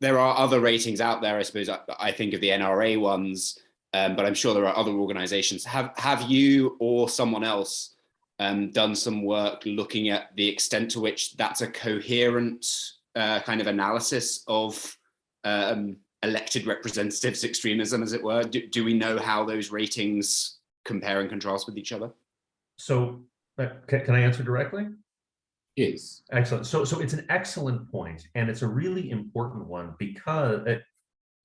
[SPEAKER 3] there are other ratings out there, I suppose. I think of the NRA ones, but I'm sure there are other organizations. Have you or someone else done some work looking at the extent to which that's a coherent kind of analysis of elected representatives' extremism, as it were? Do we know how those ratings compare and contrast with each other?
[SPEAKER 1] So can I answer directly?
[SPEAKER 2] Yes.
[SPEAKER 1] Excellent. So it's an excellent point, and it's a really important one because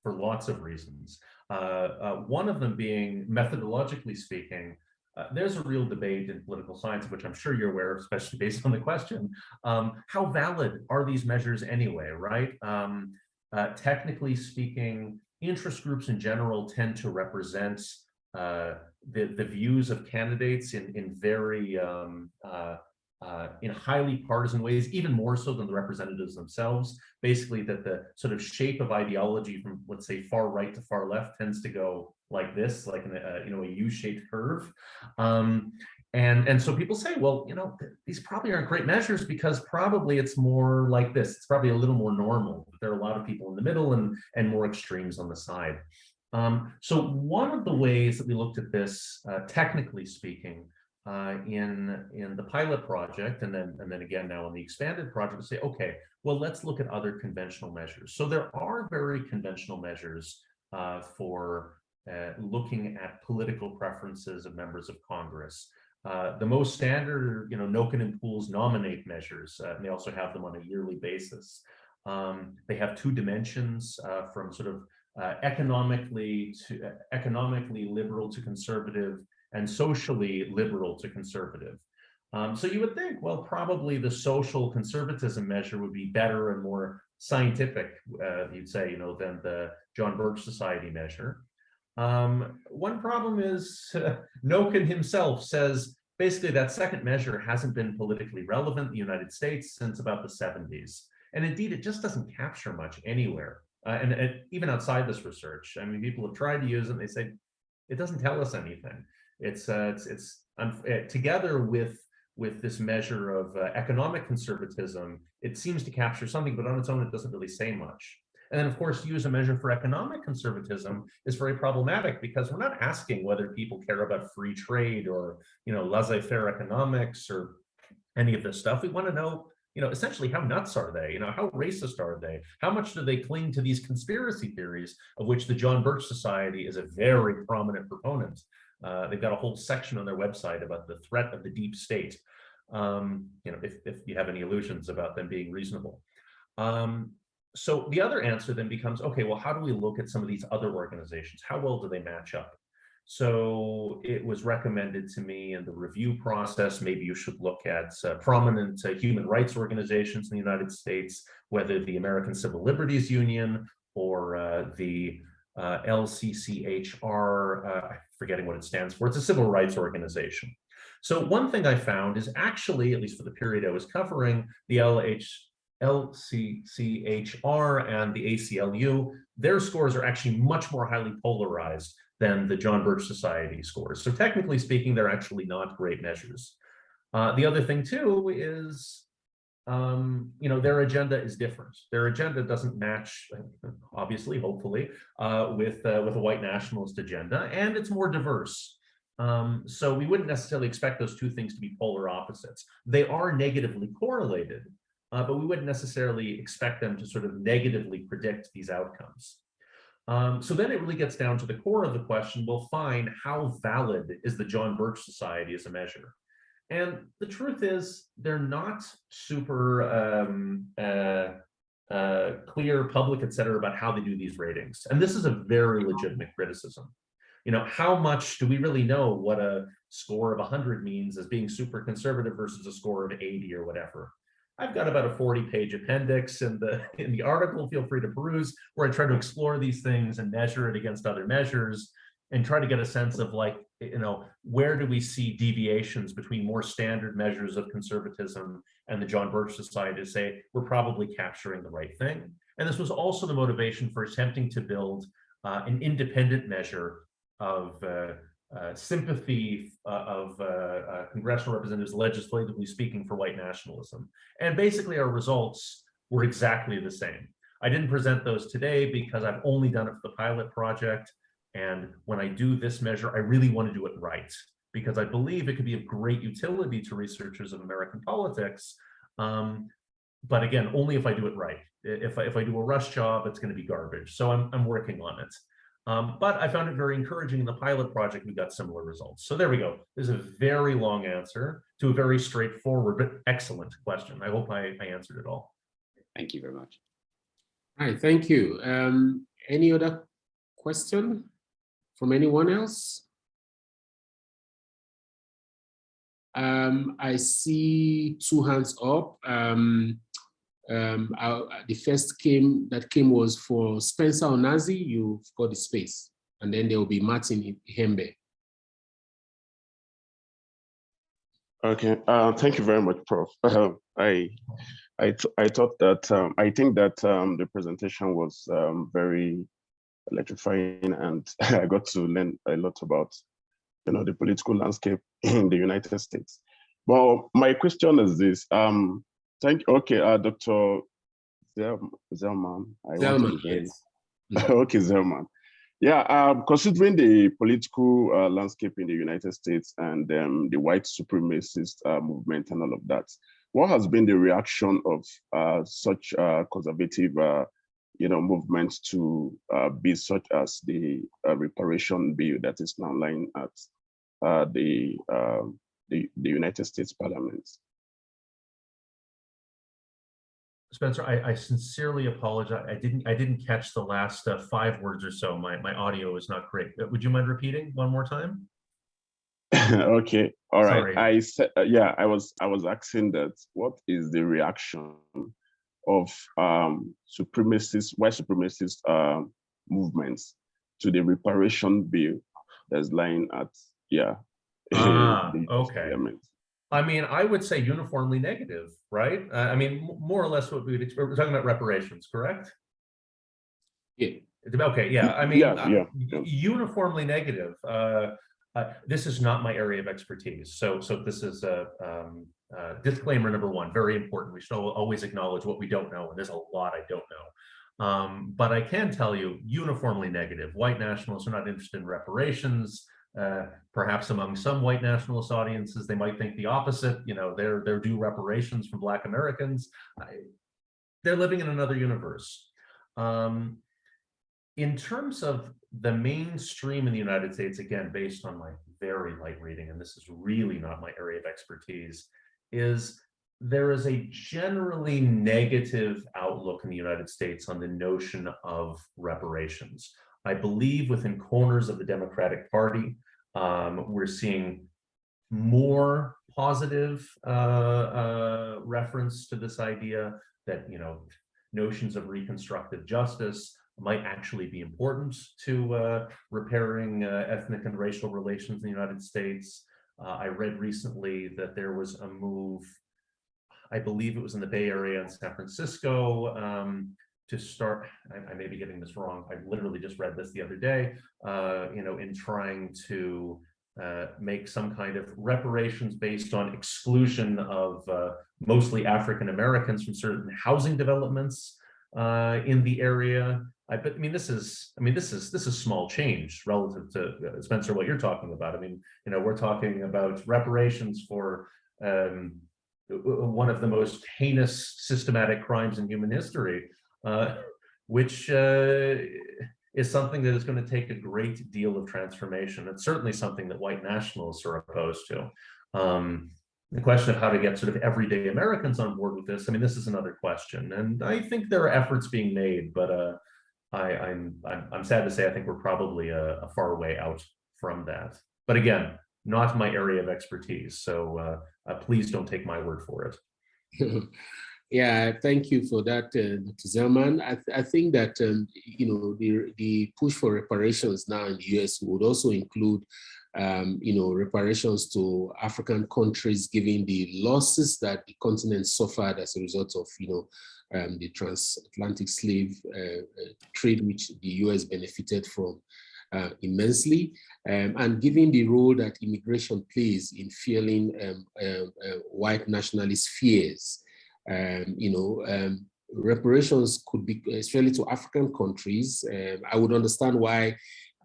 [SPEAKER 1] for lots of reasons. One of them being, methodologically speaking, there's a real debate in political science, of which I'm sure you're aware of, especially based on the question. How valid are these measures anyway, right? Technically speaking, interest groups in general tend to represent the views of candidates in very in highly partisan ways, even more so than the representatives themselves. Basically, that the sort of shape of ideology from, let's say, far right to far left tends to go like this, like in a U-shaped curve. And so people say, well, these probably aren't great measures because probably it's more like this. It's probably a little more normal. There are a lot of people in the middle and more extremes on the side. So one of the ways that we looked at this, technically speaking, in the pilot project, and then again now in the expanded project, to say, okay, well, let's look at other conventional measures. So there are very conventional measures for looking at political preferences of members of Congress. The most standard are, Noken and Poole's nominate measures, and they also have them on a yearly basis. They have two dimensions, from sort of economically liberal to conservative, and socially liberal to conservative. So you would think, well, probably the social conservatism measure would be better and more scientific, you'd say, than the John Birch Society measure. One problem is Noken himself says basically that second measure hasn't been politically relevant in the United States since about the 70s. And indeed, it just doesn't capture much anywhere. And even outside this research, I mean, people have tried to use it and they say, it doesn't tell us anything. It's together with this measure of economic conservatism, it seems to capture something, but on its own, it doesn't really say much. And then, of course, to use a measure for economic conservatism is very problematic because we're not asking whether people care about free trade or, laissez-faire economics or any of this stuff. We want to know, essentially how nuts are they? How racist are they? How much do they cling to these conspiracy theories of which the John Birch Society is a very prominent proponent? They've got a whole section on their website about the threat of the deep state. If you have any illusions about them being reasonable. So the other answer then becomes, okay, well, how do we look at some of these other organizations? How well do they match up? So it was recommended to me in the review process, maybe you should look at prominent human rights organizations in the United States, whether the American Civil Liberties Union or the LCCHR, I'm forgetting what it stands for. It's a civil rights organization. So one thing I found is actually, at least for the period I was covering, the LCCHR and the ACLU, their scores are actually much more highly polarized than the John Birch Society scores. So technically speaking, they're actually not great measures. The other thing too is, their agenda is different. Their agenda doesn't match, obviously, hopefully, with a white nationalist agenda, and it's more diverse. So we wouldn't necessarily expect those two things to be polar opposites. They are negatively correlated, but we wouldn't necessarily expect them to sort of negatively predict these outcomes. So then it really gets down to the core of the question, well, fine, how valid is the John Birch Society as a measure? And the truth is, they're not super clear, public, et cetera, about how they do these ratings. And this is a very legitimate criticism. How much do we really know what a score of 100 means as being super conservative versus a score of 80 or whatever? I've got about a 40-page appendix in the article, feel free to peruse, where I try to explore these things and measure it against other measures and try to get a sense of where do we see deviations between more standard measures of conservatism and the John Birch Society to say we're probably capturing the right thing. And this was also the motivation for attempting to build an independent measure of sympathy of congressional representatives, legislatively speaking, for white nationalism. And basically our results were exactly the same. I didn't present those today because I've only done it for the pilot project. And when I do this measure, I really want to do it right, because I believe it could be of great utility to researchers of American politics. But again, only if I do it right. If I do a rush job, it's going to be garbage. So I'm working on it. But I found it very encouraging in the pilot project. We got similar results. So there we go. There's a very long answer to a very straightforward but excellent question. I hope I answered it all.
[SPEAKER 3] Thank you very much.
[SPEAKER 2] All right, thank you. Any other question from anyone else? I see two hands up. The first that came was for Spencer Onazi. You've got the space, and then there will be Martin Hembe.
[SPEAKER 4] Okay, thank you very much, Prof. I thought that I think that the presentation was very electrifying, and I got to learn a lot about the political landscape in the United States. Well, my question is this. Dr. Zellman.
[SPEAKER 2] Zellman, yes.
[SPEAKER 4] Okay, Zellman. Yeah, considering the political landscape in the United States and the white supremacist movement and all of that, what has been the reaction of such conservative, movements to bills such as the reparation bill that is now lying at the United States Parliament?
[SPEAKER 1] Spencer, I sincerely apologize. I didn't catch the last 5 words or so. My audio is not great. Would you mind repeating one more time?
[SPEAKER 4] Okay, all right.
[SPEAKER 1] Sorry.
[SPEAKER 4] I said, I was asking that what is the reaction of white supremacist movements to the reparation bill that's lying at the
[SPEAKER 1] okay.
[SPEAKER 4] Parliament?
[SPEAKER 1] I mean, I would say uniformly negative, right? I mean, more or less what we would expect. We're talking about reparations, correct?
[SPEAKER 2] Yeah.
[SPEAKER 1] Okay, yeah. I mean,
[SPEAKER 4] yeah.
[SPEAKER 1] Uniformly negative. This is not my area of expertise. So this is a disclaimer number 1, very important. We should always acknowledge what we don't know, and there's a lot I don't know. But I can tell you, uniformly negative. White nationalists are not interested in reparations. Perhaps among some white nationalist audiences, they might think the opposite. They're due reparations from Black Americans. They're living in another universe. In terms of the mainstream in the United States, again, based on my very light reading, and this is really not my area of expertise, is there is a generally negative outlook in the United States on the notion of reparations. I believe within corners of the Democratic Party, we're seeing more positive reference to this idea that notions of reconstructive justice might actually be important to repairing ethnic and racial relations in the United States. I read recently that there was a move, I believe it was in the Bay Area in San Francisco, to start, I may be getting this wrong, I literally just read this the other day, in trying to make some kind of reparations based on exclusion of mostly African Americans from certain housing developments in the area. But I mean, this is small change relative to Spencer, what you're talking about. I mean, we're talking about reparations for one of the most heinous systematic crimes in human history, which is something that is going to take a great deal of transformation. It's certainly something that white nationalists are opposed to. The question of how to get sort of everyday Americans on board with this, I mean, this is another question. And I think there are efforts being made, but I'm sad to say I think we're probably a far way out from that. But again, not my area of expertise. So please don't take my word for it.
[SPEAKER 2] Yeah, thank you for that, Dr. Zellman. I think that the push for reparations now in the US would also include reparations to African countries, given the losses that the continent suffered as a result of the transatlantic slave trade, which the US benefited from immensely, and given the role that immigration plays in fueling white nationalist fears. Reparations could be, especially to African countries. I would understand why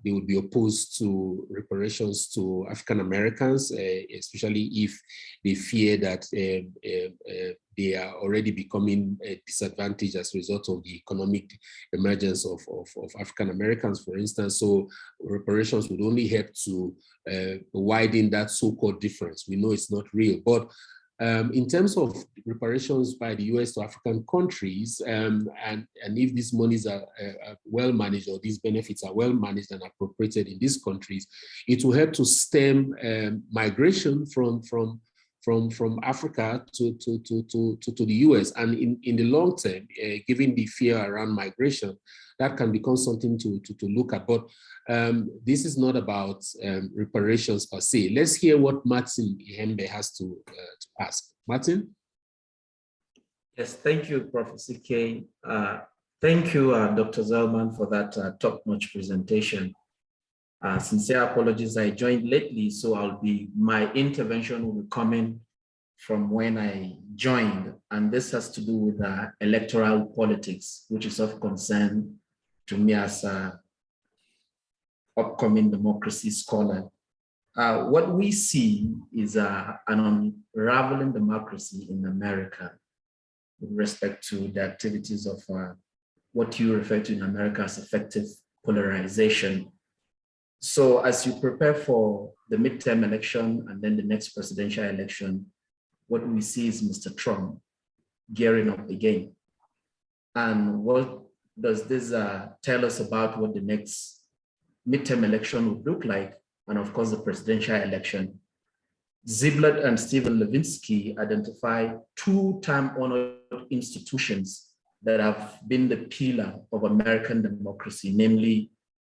[SPEAKER 2] they would be opposed to reparations to African Americans, especially if they fear that they are already becoming disadvantaged as a result of the economic emergence of African Americans, for instance. So reparations would only help to widen that so-called difference. We know it's not real, but in terms of reparations by the US to African countries, and if these monies are well managed, or these benefits are well managed and appropriated in these countries, it will help to stem migration from from Africa to the US. And in the long term, given the fear around migration, that can become something to look at. But this is not about reparations per se. Let's hear what Martin Ihembe has to ask. Martin?
[SPEAKER 5] Yes, thank you, Professor K. Thank you, Dr. Zellman, for that top-notch presentation. Sincere apologies, I joined lately, so my intervention will be coming from when I joined, and this has to do with electoral politics, which is of concern to me as an upcoming democracy scholar. What we see is an unraveling democracy in America with respect to the activities of what you refer to in America as effective polarization. So as you prepare for the midterm election and then the next presidential election, what we see is Mr. Trump gearing up again. And what does this tell us about what the next midterm election would look like? And of course, the presidential election. Ziblatt and Stephen Levinsky identify two time-honored institutions that have been the pillar of American democracy, namely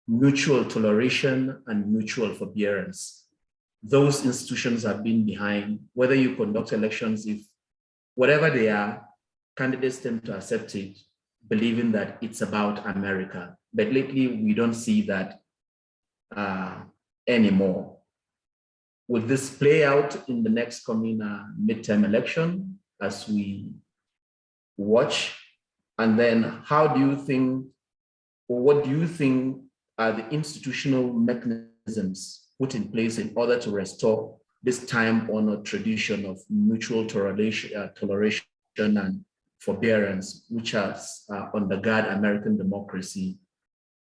[SPEAKER 5] mutual toleration and mutual forbearance. Those institutions have been behind whether you conduct elections, if whatever they are, candidates tend to accept it, believing that it's about America. But lately, we don't see that anymore. Will this play out in the next coming midterm election as we watch? And then how do you think, or what do you think are the institutional mechanisms put in place in order to restore this time-honored tradition of mutual toleration and forbearance, which has undergirded American democracy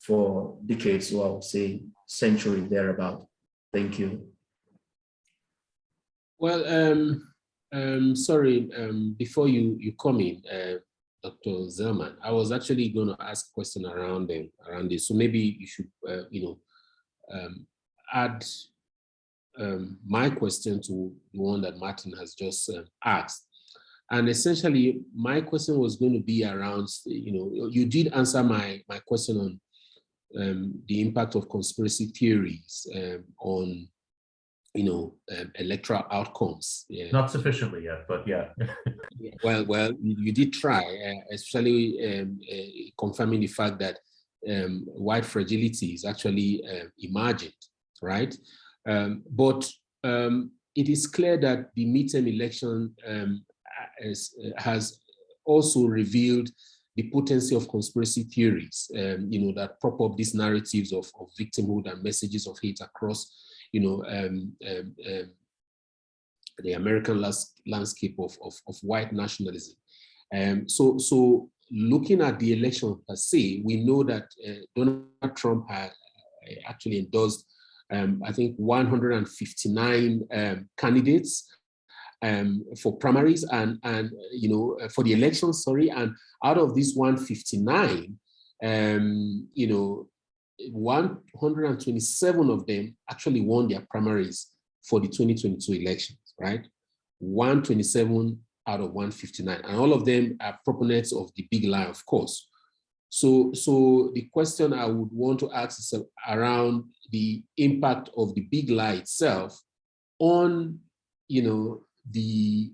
[SPEAKER 5] for decades, or I would say century thereabout? Thank you.
[SPEAKER 2] Well, sorry, before you come in, Dr. Zellman, I was actually going to ask a question around this. So maybe you should, add my question to the one that Martin has just asked. And essentially, my question was going to be around, you did answer my question on the impact of conspiracy theories on, electoral outcomes. Yeah.
[SPEAKER 1] Not sufficiently yet, but yeah.
[SPEAKER 2] Well, you did try, especially confirming the fact that white fragility is actually emergent, right? But it is clear that the midterm election has also revealed the potency of conspiracy theories, that prop up these narratives of victimhood and messages of hate across, the American landscape of white nationalism. So looking at the election per se, we know that Donald Trump had actually endorsed, I think, 159 candidates for primaries and for the elections, sorry. And out of these 159, 127 of them actually won their primaries for the 2022 elections, right? 127 out of 159, and all of them are proponents of the big lie, of course. So the question I would want to ask is around the impact of the big lie itself on, the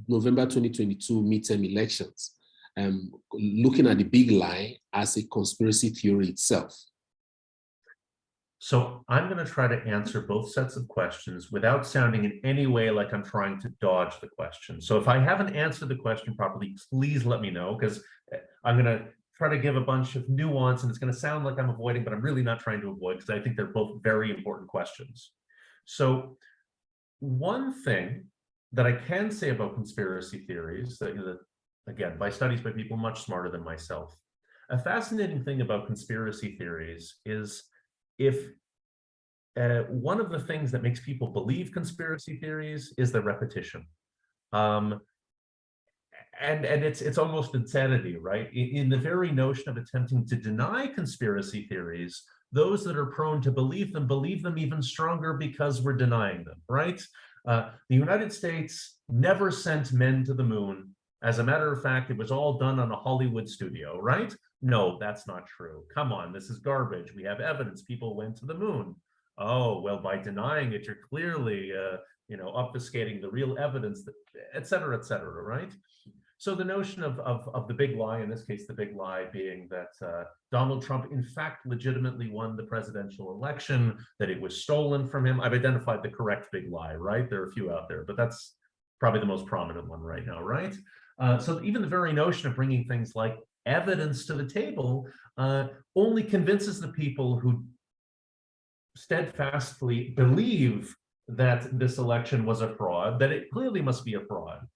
[SPEAKER 2] November 2022 midterm elections, looking at the big lie as a conspiracy theory itself.
[SPEAKER 1] So I'm going to try to answer both sets of questions without sounding in any way like I'm trying to dodge the question. So if I haven't answered the question properly, please let me know, because I'm going to try to give a bunch of nuance, and it's going to sound like I'm avoiding, but I'm really not trying to avoid, because I think they're both very important questions. So one thing that I can say about conspiracy theories, that again, by studies by people much smarter than myself, a fascinating thing about conspiracy theories is if one of the things that makes people believe conspiracy theories is the repetition. And it's almost insanity, right? In the very notion of attempting to deny conspiracy theories, those that are prone to believe them even stronger because we're denying them, right? The United States never sent men to the moon. As a matter of fact, it was all done on a Hollywood studio, right? No, that's not true. Come on, this is garbage. We have evidence people went to the moon. Oh, well, by denying it, you're clearly, obfuscating the real evidence, et cetera, right? So the notion of the big lie, in this case, the big lie being that Donald Trump, in fact, legitimately won the presidential election, that it was stolen from him. I've identified the correct big lie, right? There are a few out there, but that's probably the most prominent one right now, right? So even the very notion of bringing things like evidence to the table only convinces the people who steadfastly believe that this election was a fraud, that it clearly must be a fraud.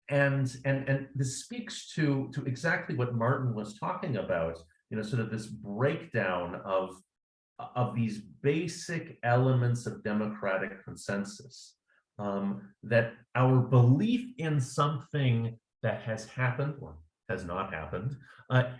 [SPEAKER 1] And this speaks to exactly what Martin was talking about, sort of this breakdown of these basic elements of democratic consensus, that our belief in something that has happened or has not happened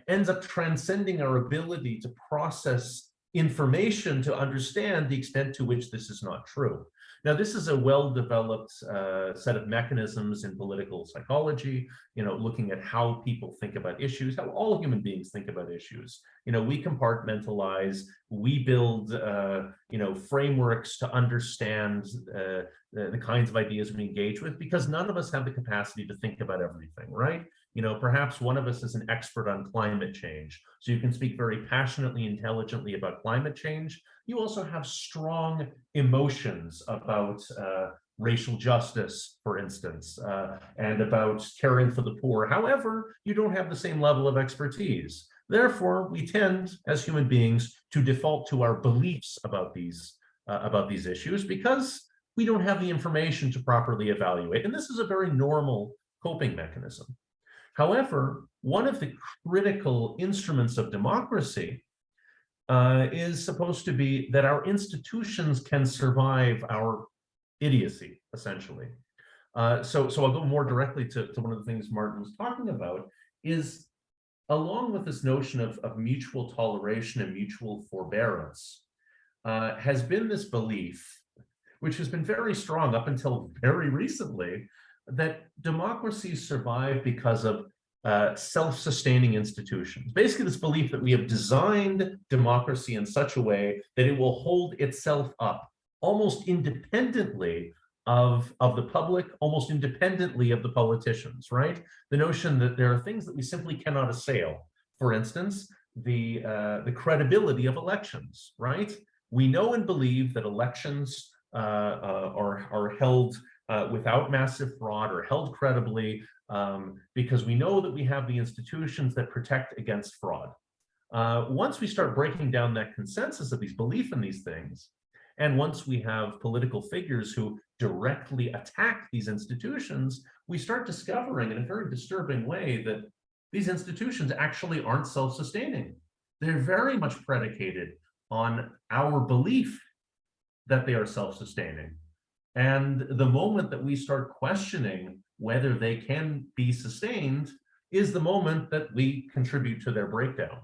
[SPEAKER 1] ends up transcending our ability to process information to understand the extent to which this is not true. Now, this is a well-developed set of mechanisms in political psychology, looking at how people think about issues, how all human beings think about issues. We compartmentalize, we build, frameworks to understand the kinds of ideas we engage with, because none of us have the capacity to think about everything, right? Perhaps one of us is an expert on climate change, so you can speak very passionately, intelligently about climate change. You also have strong emotions about racial justice, for instance, and about caring for the poor. However, you don't have the same level of expertise. Therefore, we tend, as human beings, to default to our beliefs about these issues because we don't have the information to properly evaluate. And this is a very normal coping mechanism. However, one of the critical instruments of democracy is supposed to be that our institutions can survive our idiocy, essentially. So I'll go more directly to one of the things Martin was talking about, is along with this notion of mutual toleration and mutual forbearance, has been this belief, which has been very strong up until very recently, that democracies survive because of self-sustaining institutions. Basically, this belief that we have designed democracy in such a way that it will hold itself up almost independently of the public, almost independently of the politicians, right? The notion that there are things that we simply cannot assail. For instance, the credibility of elections, right? We know and believe that elections are held without massive fraud or held credibly because we know that we have the institutions that protect against fraud. Once we start breaking down that consensus of these belief in these things, and once we have political figures who directly attack these institutions, we start discovering in a very disturbing way that these institutions actually aren't self-sustaining. They're very much predicated on our belief that they are self-sustaining. And the moment that we start questioning whether they can be sustained is the moment that we contribute to their breakdown,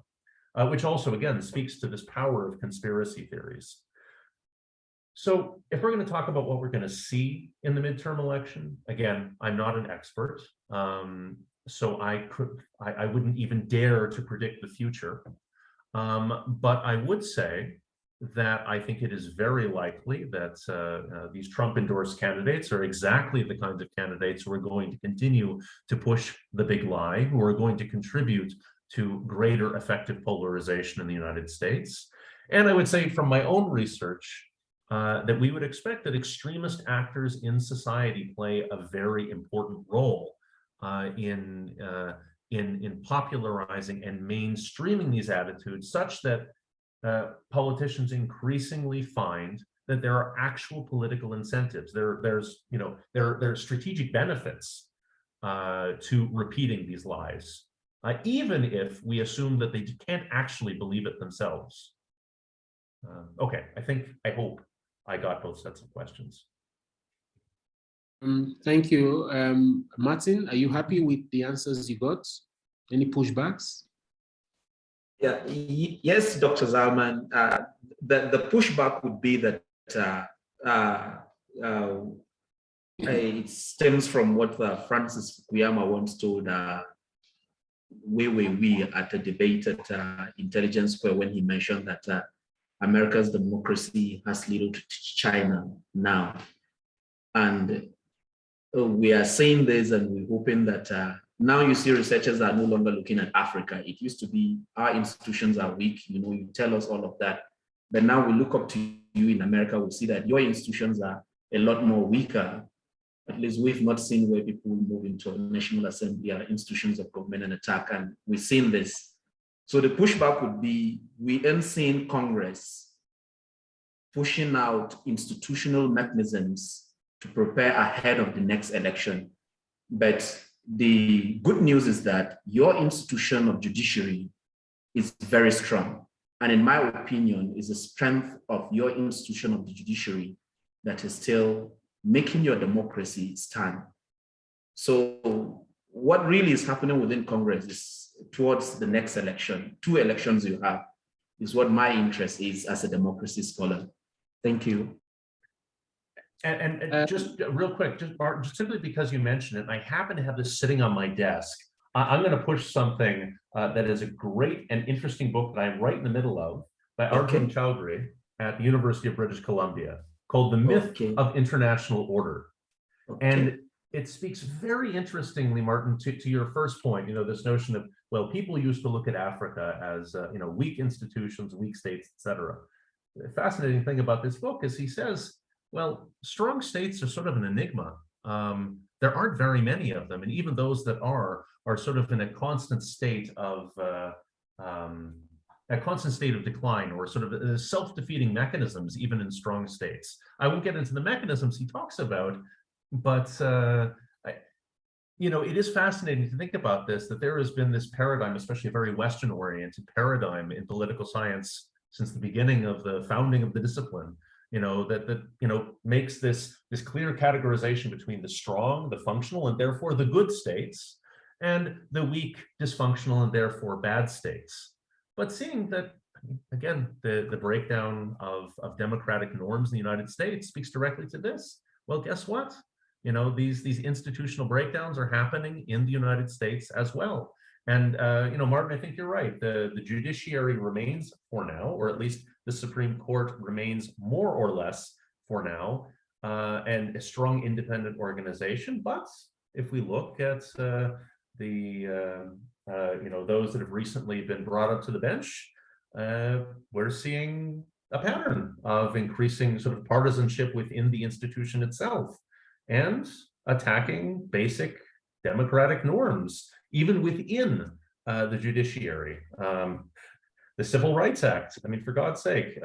[SPEAKER 1] which also, again, speaks to this power of conspiracy theories. So if we're going to talk about what we're going to see in the midterm election, again, I'm not an expert, so I wouldn't even dare to predict the future. But I would say that I think it is very likely that these Trump-endorsed candidates are exactly the kinds of candidates who are going to continue to push the big lie, who are going to contribute to greater effective polarization in the United States. And I would say from my own research that we would expect that extremist actors in society play a very important role in popularizing and mainstreaming these attitudes, such that politicians increasingly find that there are actual political incentives. There are strategic benefits to repeating these lies, even if we assume that they can't actually believe it themselves. Okay, I hope I got both sets of questions.
[SPEAKER 2] Thank you. Martin, are you happy with the answers you got? Any pushbacks?
[SPEAKER 5] Yes, Dr. Zellman. The pushback would be that it stems from what Francis Fukuyama once told we at a debate at Intelligence Square, when he mentioned that America's democracy has little to teach China now. And we are saying this, and we're hoping that now you see researchers are no longer looking at Africa. It used to be our institutions are weak, you tell us all of that. But now we look up to you in America, we see that your institutions are a lot more weaker. At least we've not seen where people move into a National Assembly or institutions of government and attack, and we've seen this. So the pushback would be, we ain't seeing Congress pushing out institutional mechanisms to prepare ahead of the next election. But the good news is that your institution of judiciary is very strong. And in my opinion, is the strength of your institution of the judiciary that is still making your democracy stand. So what really is happening within Congress is towards the next election, 2 elections you have, is what my interest is as a democracy scholar. Thank you.
[SPEAKER 1] And just real quick, just simply because you mentioned it, I happen to have this sitting on my desk. I'm going to push something that is a great and interesting book that I'm right in the middle of by Arjun Chowdhury at the University of British Columbia, called The Myth of International Order. And it speaks very interestingly, Martin, to your first point, this notion of, well, people used to look at Africa as, weak institutions, weak states, etc. The fascinating thing about this book is he says, well, strong states are sort of an enigma. There aren't very many of them, and even those that are sort of in a constant state of decline, or sort of self-defeating mechanisms, even in strong states. I won't get into the mechanisms he talks about, but it is fascinating to think about this, that there has been this paradigm, especially a very Western-oriented paradigm in political science since the beginning of the founding of the discipline, that makes this clear categorization between the strong, the functional, and therefore the good states, and the weak, dysfunctional, and therefore bad states. But seeing that, again, the breakdown of democratic norms in the United States speaks directly to this. Well, guess what? These institutional breakdowns are happening in the United States as well. And, Martin, I think you're right. The judiciary remains for now, or at least the Supreme Court remains more or less for now, and a strong independent organization. But if we look at those that have recently been brought up to the bench, we're seeing a pattern of increasing sort of partisanship within the institution itself and attacking basic democratic norms, even within the judiciary. The Civil Rights Act, I mean, for God's sake,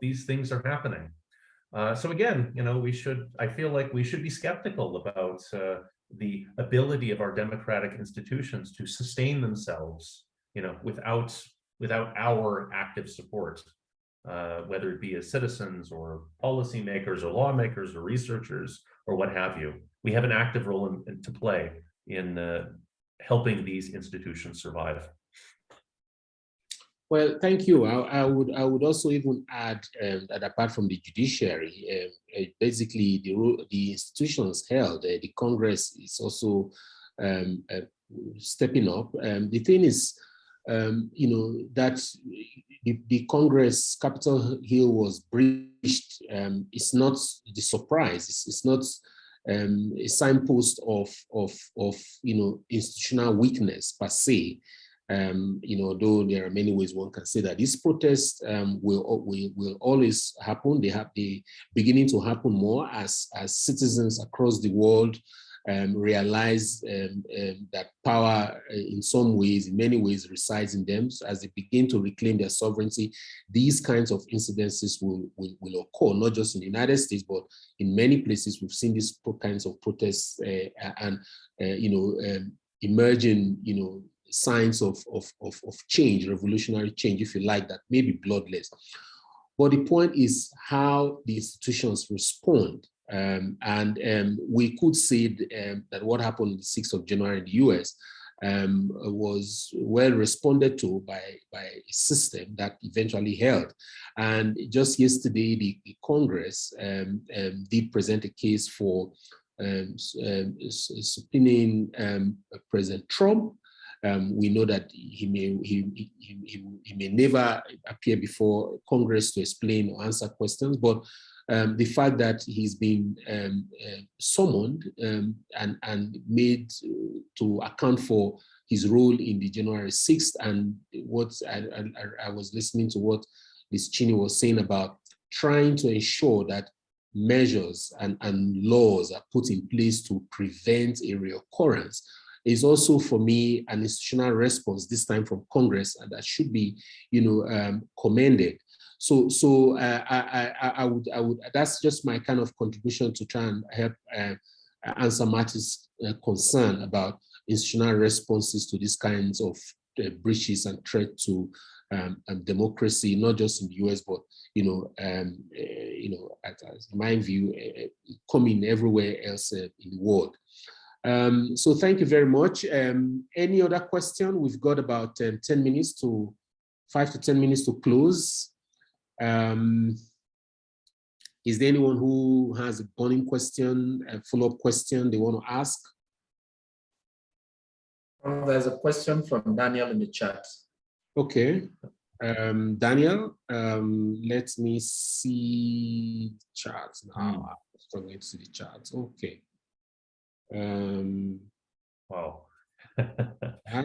[SPEAKER 1] these things are happening. So again, I feel like we should be skeptical about the ability of our democratic institutions to sustain themselves, without our active support, whether it be as citizens or policymakers or lawmakers or researchers or what have you. We have an active role to play in helping these institutions survive.
[SPEAKER 2] Well, thank you. I would also even add that apart from the judiciary, basically the institutions held, the Congress is also stepping up. The thing is, that the Congress, Capitol Hill was breached. It's not the surprise. It's not a signpost of institutional weakness per se. Though there are many ways one can say that these protests will always happen. They beginning to happen more as citizens across the world realize that power in many ways resides in them. So as they begin to reclaim their sovereignty, these kinds of incidences will occur, not just in the United States, but in many places. We've seen these kinds of protests emerging, signs of change, revolutionary change, if you like, that may be bloodless. But the point is how the institutions respond. And we could say that what happened on the 6th of January in the US was well responded to by a system that eventually held. And just yesterday, the Congress did present a case for subpoenaing President Trump. We know that he may never appear before Congress to explain or answer questions, but the fact that he's been summoned and made to account for his role in the January 6th, and what I was listening to what Ms. Chinny was saying about trying to ensure that measures and laws are put in place to prevent a reoccurrence is also, for me, an institutional response, this time from Congress, and that should be, commended. So I would, that's just my kind of contribution to try and help answer Marty's concern about institutional responses to these kinds of breaches and threat to democracy, not just in the US, but in my view, coming everywhere else in the world. So thank you very much. Any other question? We've got about 5 to 10 minutes to close. Is there anyone who has a burning question, a follow-up question they want to ask?
[SPEAKER 5] There's a question from Daniel in the chat.
[SPEAKER 2] Okay. Daniel, let me see the charts now. I'm struggling to see the charts. Okay.
[SPEAKER 1] Wow.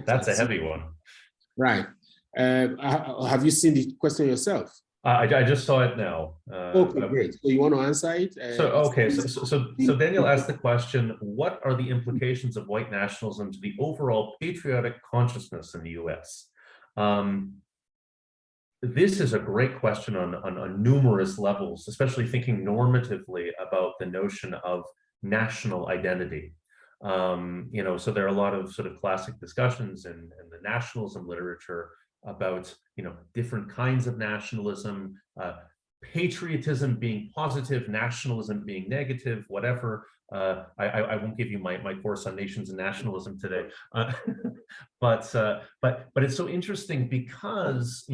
[SPEAKER 1] That's a heavy one.
[SPEAKER 2] Right. Have you seen the question yourself?
[SPEAKER 1] I just saw it now.
[SPEAKER 2] Okay, great. So you want to answer it?
[SPEAKER 1] So Daniel asked the question, what are the implications of white nationalism to the overall patriotic consciousness in the US? This is a great question on numerous levels, especially thinking normatively about the notion of national identity. So there are a lot of sort of classic discussions in the nationalism literature about, different kinds of nationalism, patriotism being positive, nationalism being negative, whatever. I won't give you my course on nations and nationalism today, but it's so interesting because,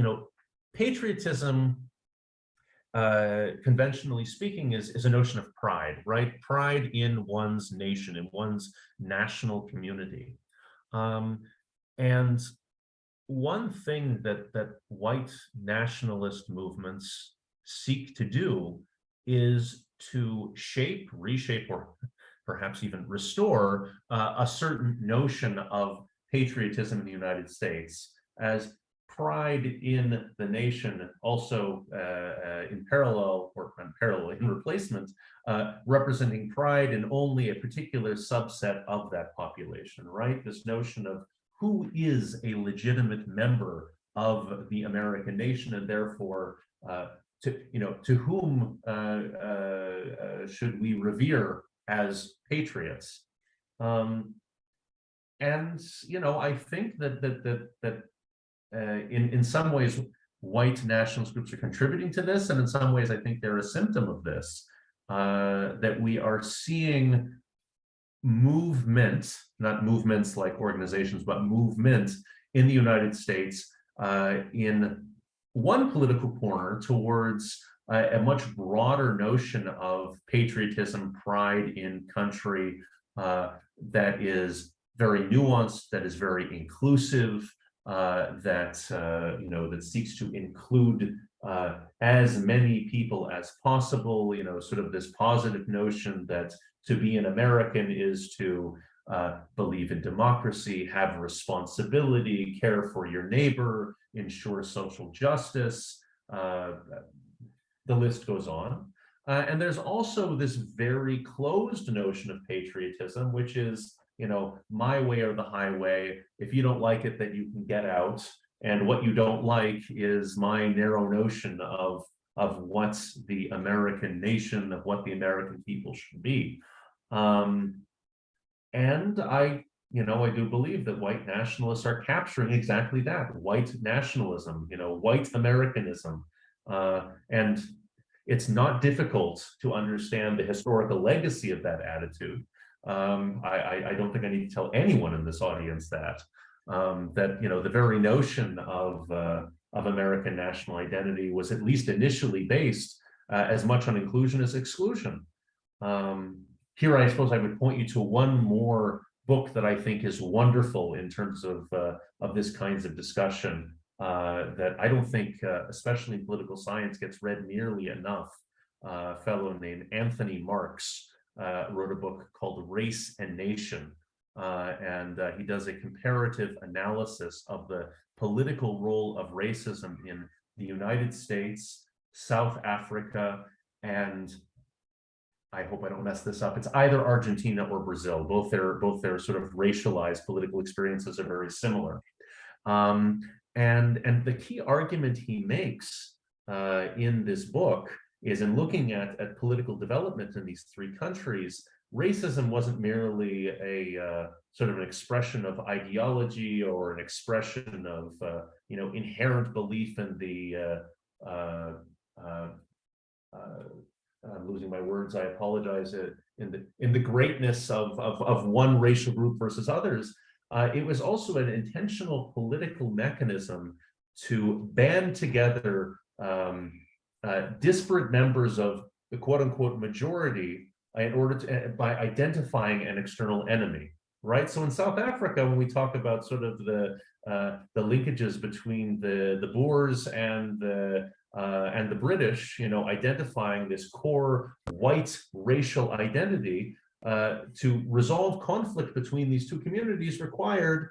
[SPEAKER 1] patriotism, conventionally speaking, is a notion of pride, right? Pride in one's nation, in one's national community. And one thing that white nationalist movements seek to do is to shape, reshape, or perhaps even restore a certain notion of patriotism in the United States as pride in the nation, also in parallel or unparalleled in replacement, representing pride in only a particular subset of that population, right? This notion of who is a legitimate member of the American nation, and therefore, to whom should we revere as patriots? And I think that in some ways, white nationalist groups are contributing to this, and in some ways, I think they're a symptom of this, that we are seeing movement, not movements like organizations, but movement in the United States in one political corner towards a much broader notion of patriotism, pride in country that is very nuanced, that is very inclusive, that seeks to include as many people as possible, sort of this positive notion that to be an American is to believe in democracy, have responsibility, care for your neighbor, ensure social justice. The list goes on. And there's also this very closed notion of patriotism, which is, my way or the highway. If you don't like it, then you can get out. And what you don't like is my narrow notion of what's the American nation, of what the American people should be. And I do believe that white nationalists are capturing exactly that, white nationalism, white Americanism. And it's not difficult to understand the historical legacy of that attitude. I don't think I need to tell anyone in this audience that the very notion of American national identity was at least initially based as much on inclusion as exclusion. Here, I suppose I would point you to one more book that I think is wonderful in terms of this kinds of discussion that I don't think, especially in political science, gets read nearly enough. A fellow named Anthony Marks wrote a book called Race and Nation, and he does a comparative analysis of the political role of racism in the United States, South Africa, and I hope I don't mess this up. It's either Argentina or Brazil. Both their sort of racialized political experiences are very similar. And the key argument he makes in this book is, in looking at political development in these three countries, racism wasn't merely a sort of an expression of ideology or an expression of inherent belief in the I'm losing my words, I apologize, in the greatness of one racial group versus others. It was also an intentional political mechanism to band together disparate members of the quote-unquote majority in order to, by identifying an external enemy, right? So in South Africa, when we talk about sort of the linkages between the Boers and the British, identifying this core white racial identity, to resolve conflict between these two communities required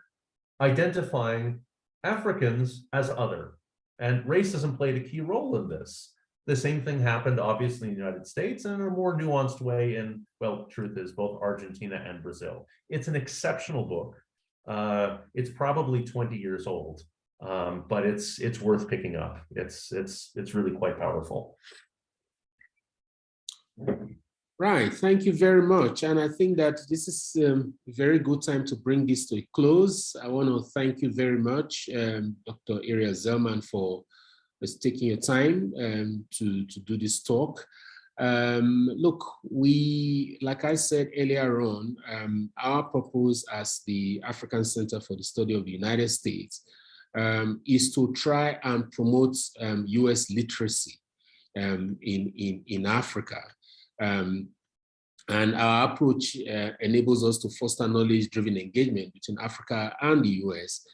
[SPEAKER 1] identifying Africans as other. And racism played a key role in this. The same thing happened, obviously, in the United States, and in a more nuanced way in, well, truth is, both Argentina and Brazil. It's an exceptional book. It's probably 20 years old, but it's worth picking up. It's really quite powerful.
[SPEAKER 2] Right, thank you very much. And I think that this is a very good time to bring this to a close. I want to thank you very much, Dr. Ariel Zellman, for taking your time to do this talk. Look, like I said earlier on, our purpose as the African Center for the Study of the United States is to try and promote US literacy in Africa. And our approach enables us to foster knowledge-driven engagement between Africa and the US,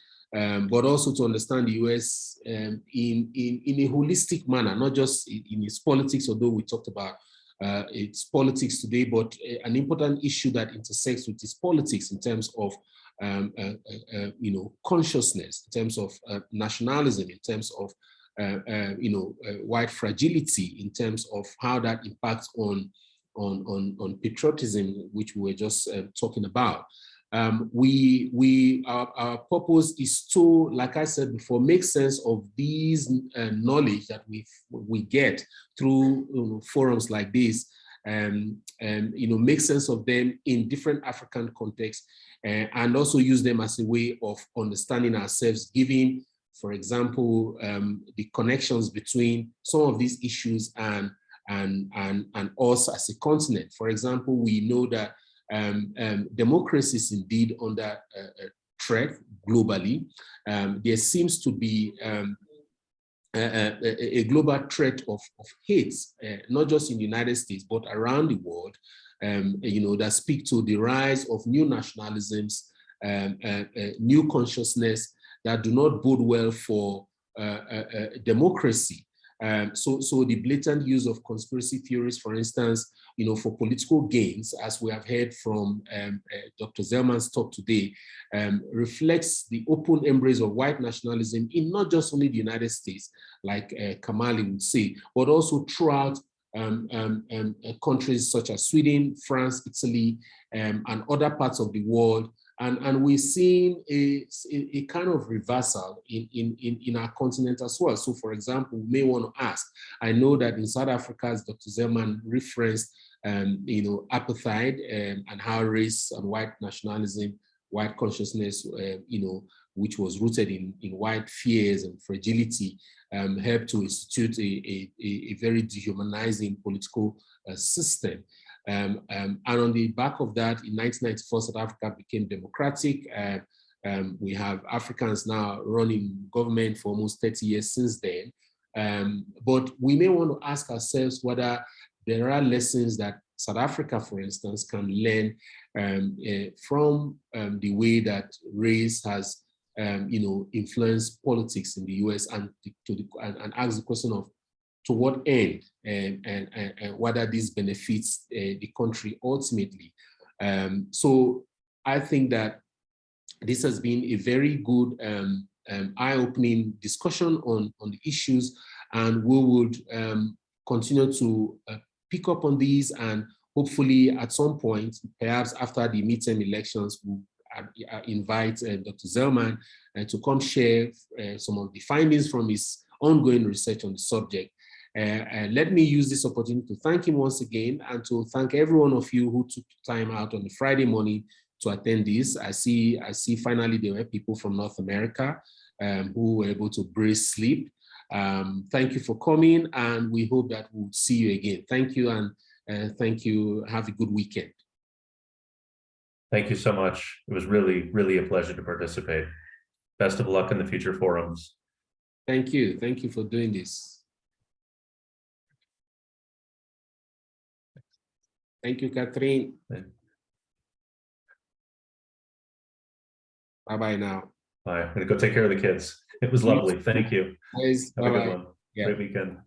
[SPEAKER 2] but also to understand the US in a holistic manner, not just in its politics, although we talked about its politics today, but an important issue that intersects with its politics in terms of consciousness, in terms of nationalism, in terms of white fragility, in terms of how that impacts on patriotism, which we were just talking about. Our purpose is to, like I said before, make sense of these knowledge that we get through forums like this, make sense of them in different African contexts, and also use them as a way of understanding ourselves, giving, for example, the connections between some of these issues and us as a continent. For example, we know that democracy is indeed under threat globally. There seems to be a global threat of hate, not just in the United States, but around the world, that speak to the rise of new nationalisms, new consciousness that do not bode well for democracy. So the blatant use of conspiracy theories, for instance, for political gains, as we have heard from Dr. Zellman's talk today, reflects the open embrace of white nationalism in not just only the United States, like Kamali would say, but also throughout countries such as Sweden, France, Italy, and other parts of the world. And we're seeing a kind of reversal in our continent as well. So, for example, we may want to ask, I know that in South Africa, as Dr. Zellman referenced, apartheid and how race and white nationalism, white consciousness, which was rooted in white fears and fragility, helped to institute a very dehumanizing political system. And on the back of that, in 1994, South Africa became democratic. We have Africans now running government for almost 30 years since then. But we may want to ask ourselves whether there are lessons that South Africa, for instance, can learn from the way that race has, influenced politics in the US, and ask the question of to what end and whether this benefits the country ultimately. So I think that this has been a very good eye-opening discussion on the issues, and we would continue to pick up on these, and hopefully at some point, perhaps after the midterm elections, we'll invite Dr. Zellman to come share some of the findings from his ongoing research on the subject. Let me use this opportunity to thank him once again, and to thank every one of you who took time out on the Friday morning to attend this. I see finally there were people from North America who were able to brace sleep. Thank you for coming, and we hope that we'll see you again. Thank you, and thank you. Have a good weekend.
[SPEAKER 1] Thank you so much. It was really, really a pleasure to participate. Best of luck in the future forums.
[SPEAKER 2] Thank you. Thank you for doing this. Thank you, Catherine. Bye-bye now.
[SPEAKER 1] Bye. I'm going to go take care of the kids. It was lovely. Thank you.
[SPEAKER 2] Guys,
[SPEAKER 1] Have a
[SPEAKER 2] bye-bye.
[SPEAKER 1] good one.
[SPEAKER 2] Yeah.
[SPEAKER 1] Great weekend.